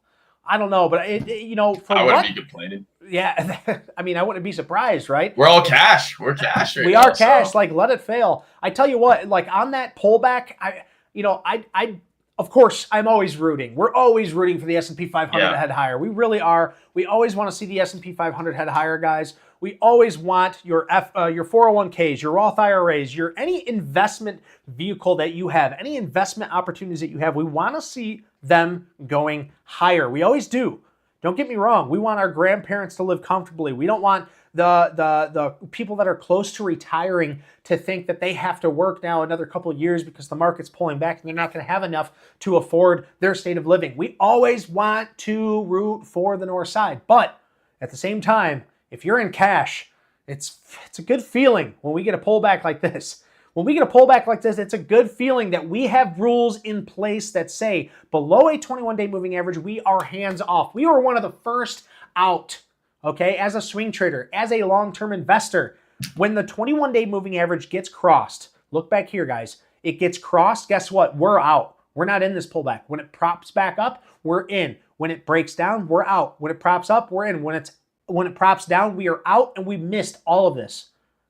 I don't know, but I wouldn't be complaining. Yeah, I mean, I wouldn't be surprised, right? We're all cash. We're cash right now. We are cash. So. Like, let it fail. I tell you what, like on that pullback, I of course, I'm always rooting. We're always rooting for the S&P 500 to head higher. We really are. We always want to see the S&P 500 head higher, guys. We always want your 401ks, your Roth IRAs, any investment vehicle that you have, any investment opportunities that you have. We want to see them going higher. We always do. Don't get me wrong. We want our grandparents to live comfortably. We don't want the people that are close to retiring to think that they have to work now another couple of years because the market's pulling back and they're not going to have enough to afford their state of living. We always want to root for the north side. But at the same time, if you're in cash, it's a good feeling when we get a pullback like this. When we get a pullback like this, it's a good feeling that we have rules in place that say below a 21-day moving average, we are hands off. We were one of the first out, okay, as a swing trader, as a long-term investor. When the 21-day moving average gets crossed, look back here, guys. It gets crossed, guess what? We're out. We're not in this pullback. When it props back up, we're in. When it breaks down, we're out. When it props up, we're in. When it props down, we are out, and we missed all of this.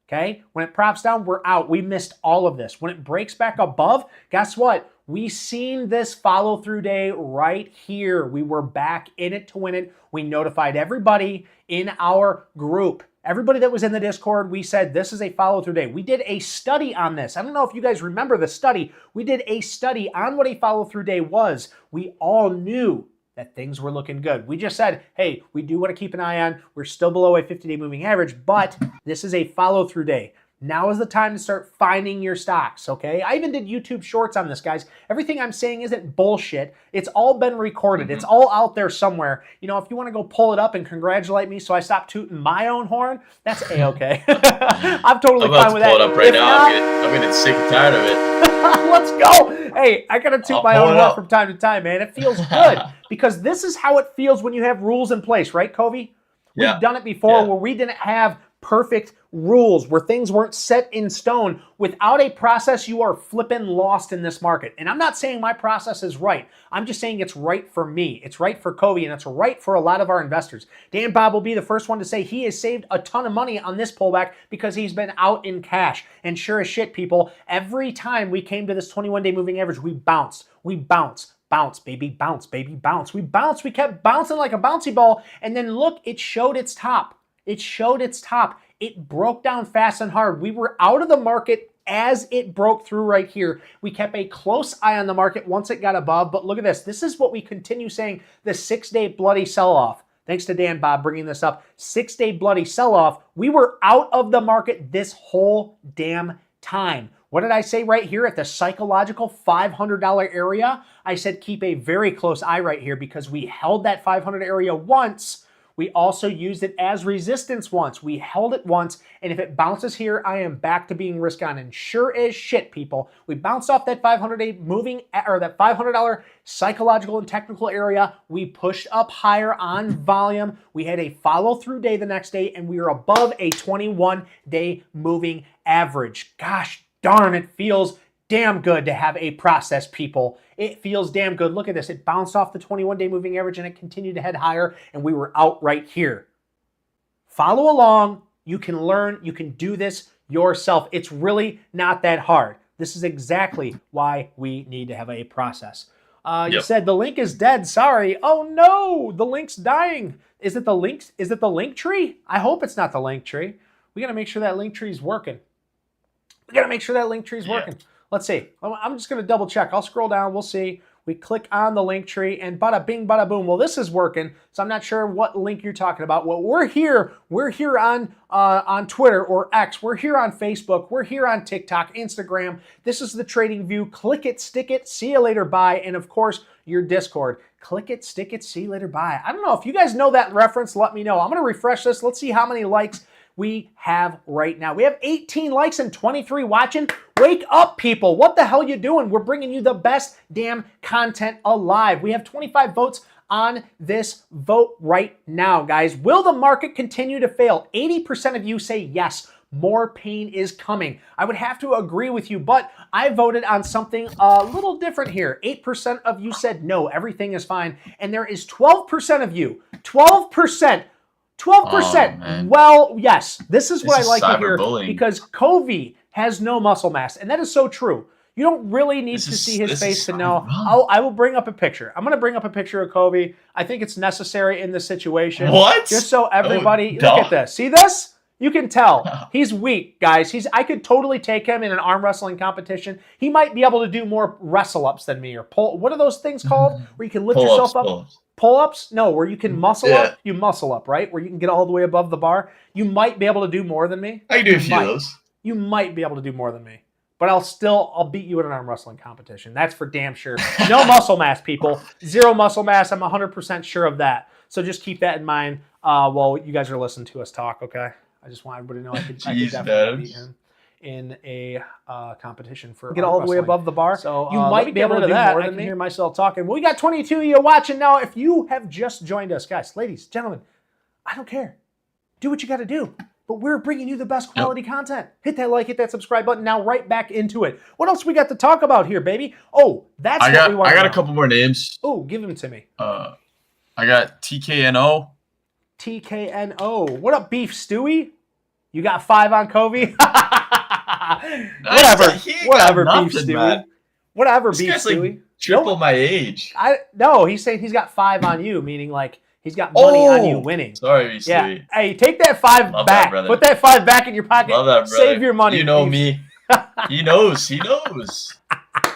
Okay? When it props down, we're out. We missed all of this. When it breaks back above, guess what? We seen this follow-through day right here. We were back in it to win it. We notified everybody in our group. Everybody that was in the Discord, we said this is a follow-through day. We did a study on this. I don't know if you guys remember the study. We did a study on what a follow-through day was. We all knew that things were looking good. We just said, hey, we do want to keep an eye on. We're still below a 50-day moving average, but this is a follow-through day. Now is the time to start finding your stocks, okay? I even did YouTube shorts on this, guys. Everything I'm saying isn't bullshit. It's all been recorded. It's all out there somewhere. If you want to go pull it up and congratulate me so I stop tooting my own horn, that's A-okay. I'm totally fine with that. I'm about to pull it up right now. I'm getting sick and tired of it. Let's go. Hey, I got to toot my own horn from time to time, man. It feels good because this is how it feels when you have rules in place, right, Covey? We've done it before where we didn't have perfect rules, where things weren't set in stone. Without a process, you are flipping lost in this market. And I'm not saying my process is right. I'm just saying it's right for me. It's right for Covey, and it's right for a lot of our investors. Dan Bob will be the first one to say he has saved a ton of money on this pullback because he's been out in cash. And sure as shit, people, every time we came to this 21-day moving average, we bounced. We bounced. Bounce, baby, bounce, baby, bounce. We bounced. We kept bouncing like a bouncy ball. And then look, it showed its top. It showed its top. It broke down fast and hard. We were out of the market as it broke through right here. We kept a close eye on the market once it got above. But look at this. This is what we continue saying, the 6-day bloody sell-off. Thanks to Dan Bob bringing this up. 6-day bloody sell-off. We were out of the market this whole damn time. What did I say right here at the psychological $500 area? I said keep a very close eye right here because we held that 500 area once. We also used it as resistance once. We held it once, and if it bounces here, I am back to being risk on. And sure as shit, people, we bounced off that 500-day moving, or that $500 psychological and technical area. We pushed up higher on volume. We had a follow-through day the next day, and we were above a 21-day moving average. Gosh darn, it feels damn good to have a process, people. It feels damn good. Look at this. It bounced off the 21-day moving average and it continued to head higher, and we were out right here. Follow along. You can learn. You can do this yourself. It's really not that hard. This is exactly why we need to have a process. You said the link is dead. Sorry. Oh no, the link's dying. Is it the link? Is it the link tree? I hope it's not the link tree. We got to make sure that link tree is working. We got to make sure that link tree is working. Let's see. I'm just going to double check. I'll scroll down. We'll see. We click on the link tree and bada bing, bada boom. Well, this is working, so I'm not sure what link you're talking about. Well, we're here on Twitter or X. We're here on Facebook. We're here on TikTok, Instagram. This is the Trading View. Click it, stick it, see you later, bye. And of course, your Discord. Click it, stick it, see you later, bye. I don't know. If you guys know that reference, let me know. I'm going to refresh this. Let's see how many likes we have right now. We have 18 likes and 23 watching. Wake up, people. What the hell you doing? We're bringing you the best damn content alive. We have 25 votes on this vote right now, guys. Will the market continue to fail? 80% of you say yes. More pain is coming. I would have to agree with you, but I voted on something a little different here. 8% of you said no, everything is fine. And there is 12% of you, 12%. 12%. Oh, well, yes, this is what I like to hear because Covey has no muscle mass, and that is so true. You don't really need to see his face to know. I will bring up a picture. I'm going to bring up a picture of Covey. I think it's necessary in this situation. What? Just so everybody, look at this. See this? You can tell he's weak, guys. I could totally take him in an arm wrestling competition. He might be able to do more wrestle ups than me or pull. What are those things called? Where you can lift yourself up? Pull-ups? No, where you can muscle up. You muscle up, right? Where you can get all the way above the bar. You might be able to do more than me. I can do a few of those. You might be able to do more than me. But I'll beat you in an arm wrestling competition. That's for damn sure. No muscle mass, people. Zero muscle mass. I'm 100% sure of that. So just keep that in mind while you guys are listening to us talk, okay? I just want everybody to know I could definitely beat him in a competition for get all the way above the bar. So you might be able to do more than me. I can hear myself talking. Well, we got 22 of you watching now. If you have just joined us, guys, ladies, gentlemen, I don't care. Do what you got to do. But we're bringing you the best quality content. Hit that like, hit that subscribe button. Now right back into it. What else we got to talk about here, baby? Oh, that's what we want. I got a couple more names. Oh, give them to me. I got TKNO. TKNO. What up, Beef Stewie? You got 5 on Covey? Whatever, Beef Stewie. Man. Whatever, Beef Stewie. Like triple my age. No, he's saying he's got 5 on you, meaning like he's got money on you winning. Sorry, Beef Stewie. Hey, take that 5 back. Put that 5 back in your pocket. Love that, brother. Save your money. You know me. He knows. He knows.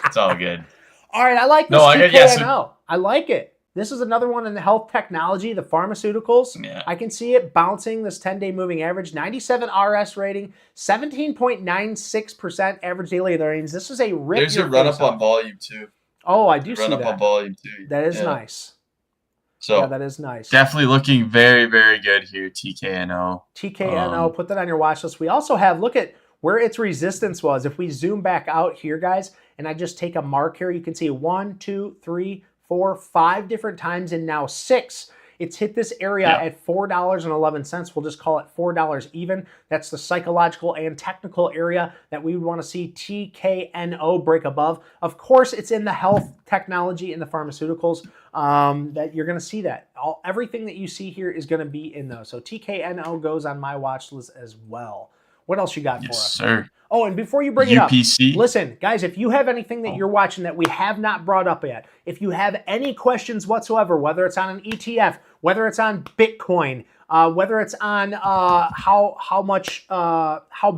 It's all good. All right, I like this TKNO. I like it. This is another one in the health technology, the pharmaceuticals. Yeah. I can see it bouncing this 10-day moving average, 97 RS rating, 17.96% average daily earnings. This is a rip. There's a run-up on volume, too. Oh, I do see that. Run-up on volume, too. That is nice. So that is nice. Definitely looking very, very good here, TKNO. TKNO, put that on your watch list. We also have, look at where its resistance was. If we zoom back out here, guys, and I just take a mark here, you can see 1, 2, 3, 4, 5 different times, and now 6. It's hit this area at $4.11. We'll just call it $4 even. That's the psychological and technical area that we would want to see TKNO break above. Of course, it's in the health technology and the pharmaceuticals that you're going to see that. Everything that you see here is going to be in those. So TKNO goes on my watch list as well. What else you got for us? Yes, sir. Oh, and before you bring it up, UPC. Listen, guys, if you have anything that you're watching that we have not brought up yet, if you have any questions whatsoever, whether it's on an ETF, whether it's on Bitcoin, whether it's on how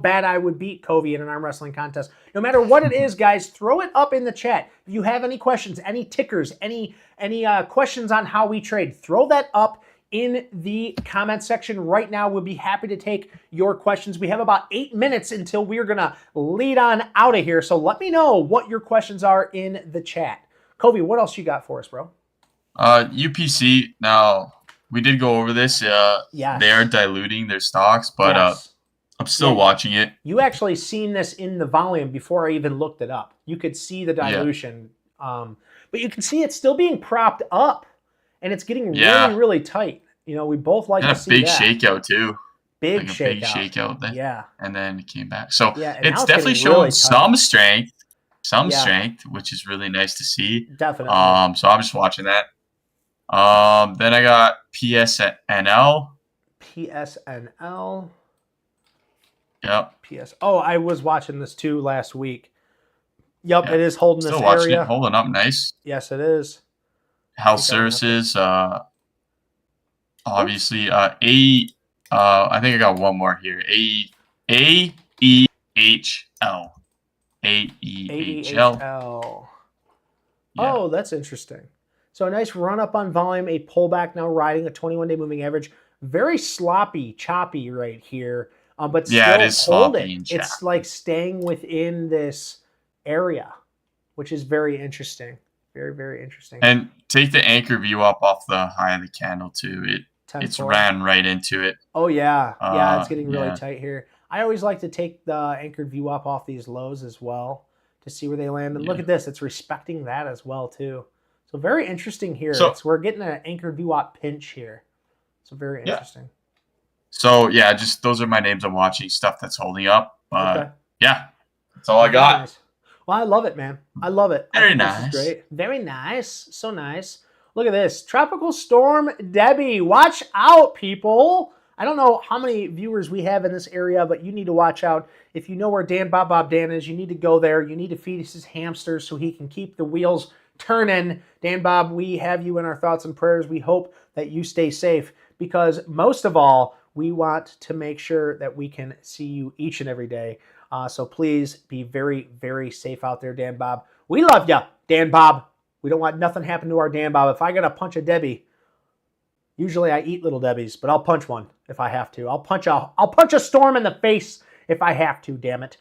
bad I would beat Covey in an arm wrestling contest, no matter what it is, guys, throw it up in the chat. If you have any questions, any tickers, any questions on how we trade, throw that up in the comment section right now. We'll be happy to take your questions. We have about 8 minutes until we're going to lead on out of here. So let me know what your questions are in the chat. Covey, what else you got for us, bro? UPC. Now, we did go over this. Yes. They are diluting their stocks, but Yes. I'm still watching it. You actually seen this in the volume before I even looked it up. You could see the dilution, but you can see it's still being propped up, and it's getting really, really tight. You know, we both like to see that. Big shakeout too. Big shakeout. Then, yeah. And then it came back. So it's it's definitely showing really some strength, which is really nice to see. Definitely. So I'm just watching that. Then I got PSNL. PSNL. Yep. Oh, I was watching this too last week. Yep, it is holding this area. Holding up nice. Yes, it is. Health services. Obviously, I think I got one more here. AEHL. AEHL. Yeah. Oh, that's interesting. So a nice run up on volume, a pullback now riding a 21-day moving average. Very sloppy, choppy right here. But still it is holding. It's like staying within this area, which is very interesting. Very, very interesting. And take the anchor view up off the high of the candle too. It's ran right into it. Oh yeah. It's getting really tight here. I always like to take the anchored view up off these lows as well to see where they land. And look at this. It's respecting that as well too. So very interesting here. So, we're getting an anchored view up pinch here. So very interesting. So just those are my names I'm watching, stuff that's holding up. That's all I got. Nice. Well, I love it, man. I love it. Very nice. This is great. Very nice. So nice. Look at this. Tropical Storm Debbie. Watch out, people. I don't know how many viewers we have in this area, but you need to watch out. If you know where Dan Dan is, you need to go there. You need to feed his hamsters so he can keep the wheels turning. Dan Bob, we have you in our thoughts and prayers. We hope that you stay safe because most of all, we want to make sure that we can see you each and every day. So please be very, very safe out there, Dan Bob. We love you, Dan Bob. We don't want nothing happen to our Dan Bob. If I got to punch a Debbie, usually I eat little Debbies, but I'll punch one if I have to. I'll punch a storm in the face if I have to, damn it.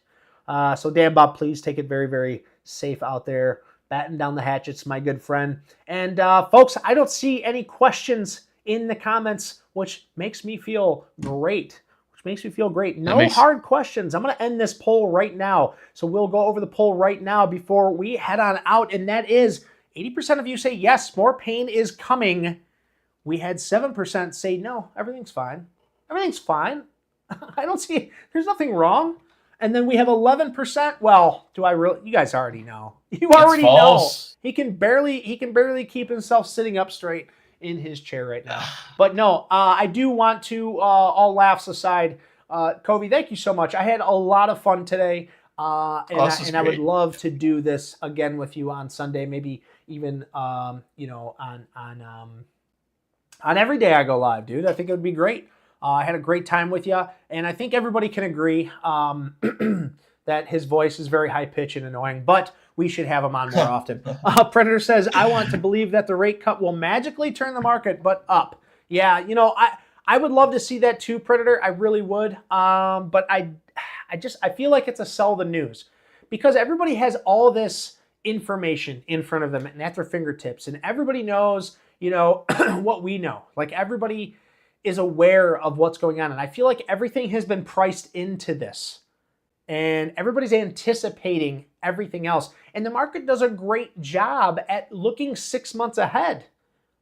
So Dan Bob, please take it very, very safe out there. Batten down the hatchets, my good friend. And folks, I don't see any questions in the comments, which makes me feel great. No hard questions. I'm going to end this poll right now. So we'll go over the poll right now before we head on out. And that is 80% of you say yes, more pain is coming. We had 7% say no, everything's fine. Everything's fine. I don't see, there's nothing wrong. And then we have 11%. Well, do I really? You guys already know. You already know. He can barely keep himself sitting up straight in his chair right now. But no, I do want to, all laughs aside, Kobe, thank you so much. I had a lot of fun today. And I would love to do this again with you on Sunday, maybe even, on every day I go live, dude. I think it would be great. I had a great time with you, and I think everybody can agree that his voice is very high-pitched and annoying, but we should have him on more often. Predator says, I want to believe that the rate cut will magically turn the market, but up. Yeah, I would love to see that too, Predator. I really would, but I feel like it's a sell the news because everybody has all this information in front of them and at their fingertips, and everybody knows, what we know. Like everybody is aware of what's going on. And I feel like everything has been priced into this. And everybody's anticipating everything else. And the market does a great job at looking 6 months ahead.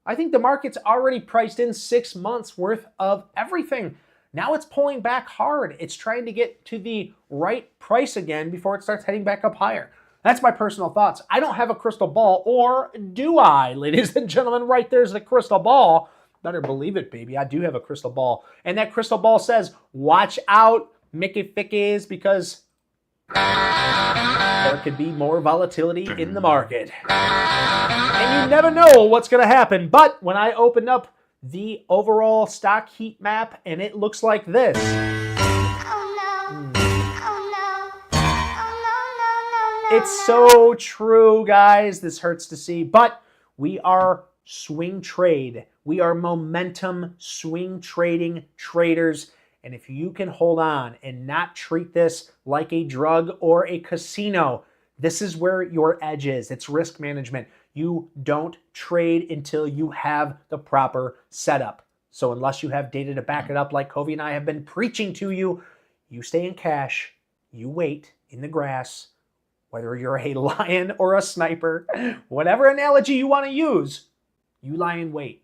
I think the market's already priced in 6 months worth of everything. Now it's pulling back hard. It's trying to get to the right price again before it starts heading back up higher. That's my personal thoughts. I don't have a crystal ball, or do I, ladies and gentlemen? Right there's the crystal ball. Better believe it, baby. I do have a crystal ball. And that crystal ball says, watch out, Mickey Fickies, because there could be more volatility in the market. And you never know what's going to happen. But when I opened up the overall stock heat map, and it looks like this. It's so true, guys. This hurts to see, but we are swing trade. We are momentum swing trading traders. And if you can hold on and not treat this like a drug or a casino, this is where your edge is. It's risk management. You don't trade until you have the proper setup. So unless you have data to back it up like Covey and I have been preaching to you, you stay in cash, you wait in the grass, whether you're a lion or a sniper, whatever analogy you want to use, you lie in wait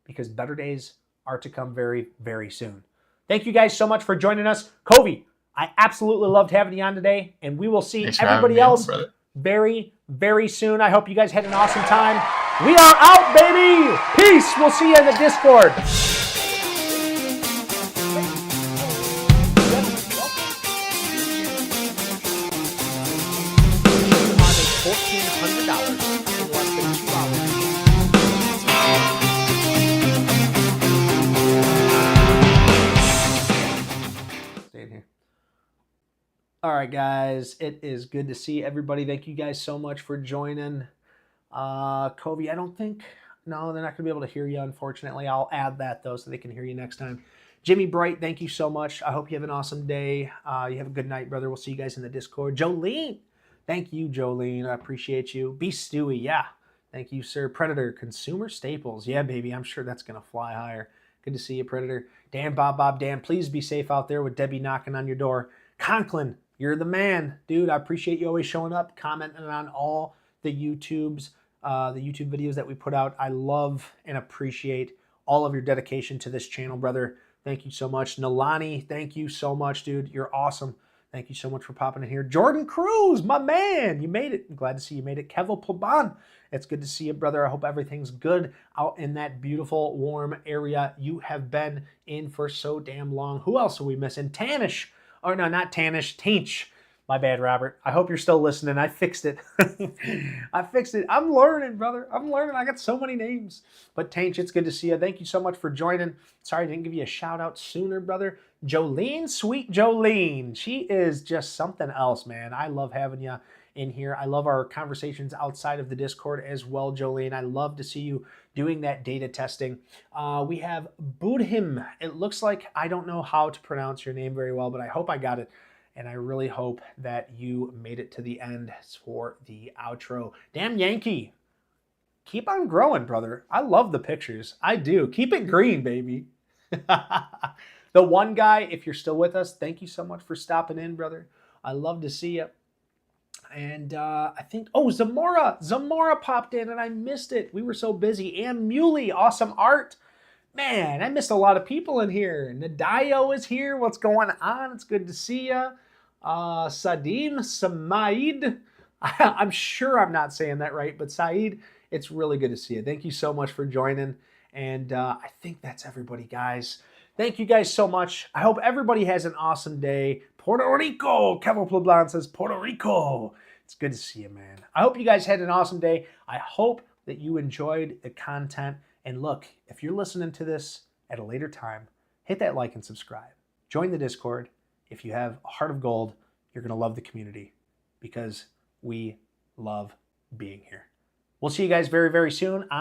because better days are to come very, very soon. Thank you guys so much for joining us. Covey, I absolutely loved having you on today, and we will see everybody else very, very soon. I hope you guys had an awesome time. We are out, baby. Peace. We'll see you in the Discord. $1,400 in less than 2 hours. Stay in here. All right, guys. It is good to see everybody. Thank you guys so much for joining. Covey, I don't think... No, they're not going to be able to hear you, unfortunately. I'll add that, though, so they can hear you next time. Jimmy Bright, thank you so much. I hope you have an awesome day. You have a good night, brother. We'll see you guys in the Discord. Jolene. Thank you, Jolene. I appreciate you. B. Stewie, yeah. Thank you, sir. Predator, Consumer Staples. Yeah, baby. I'm sure that's going to fly higher. Good to see you, Predator. Dan, Bob, Dan, please be safe out there with Debbie knocking on your door. Conklin, you're the man. Dude, I appreciate you always showing up, commenting on all the YouTube videos that we put out. I love and appreciate all of your dedication to this channel, brother. Thank you so much. Nalani, thank you so much, dude. You're awesome. Thank you so much for popping in here. Jordan Cruz, my man. You made it. I'm glad to see you made it. Kevo Plaban, it's good to see you, brother. I hope everything's good out in that beautiful, warm area you have been in for so damn long. Who else are we missing? Tanish. Oh, no, not Tanish. Tinch. My bad, Robert. I hope you're still listening. I fixed it. I fixed it. I'm learning, brother. I'm learning. I got so many names. But Tanch, it's good to see you. Thank you so much for joining. Sorry I didn't give you a shout out sooner, brother. Jolene, sweet Jolene. She is just something else, man. I love having you in here. I love our conversations outside of the Discord as well, Jolene. I love to see you doing that data testing. We have Budhim. It looks like I don't know how to pronounce your name very well, but I hope I got it. And I really hope that you made it to the end for the outro. Damn Yankee. Keep on growing, brother. I love the pictures. I do. Keep it green, baby. The one guy, if you're still with us, thank you so much for stopping in, brother. I love to see you. And I think, Zamora popped in and I missed it. We were so busy. And Muley, awesome art. Man, I missed a lot of people in here. Nadayo is here. What's going on? It's good to see you. Sadim, Samaid. I'm sure I'm not saying that right, but Saeed, it's really good to see you. Thank you so much for joining. And I think that's everybody, guys. Thank you guys so much. I hope everybody has an awesome day. Puerto Rico. Kevo Pleblan says Puerto Rico. It's good to see you, man. I hope you guys had an awesome day. I hope that you enjoyed the content. And look, if you're listening to this at a later time, hit that like and subscribe. Join the Discord. If you have a heart of gold, you're going to love the community because we love being here. We'll see you guys very, very soon.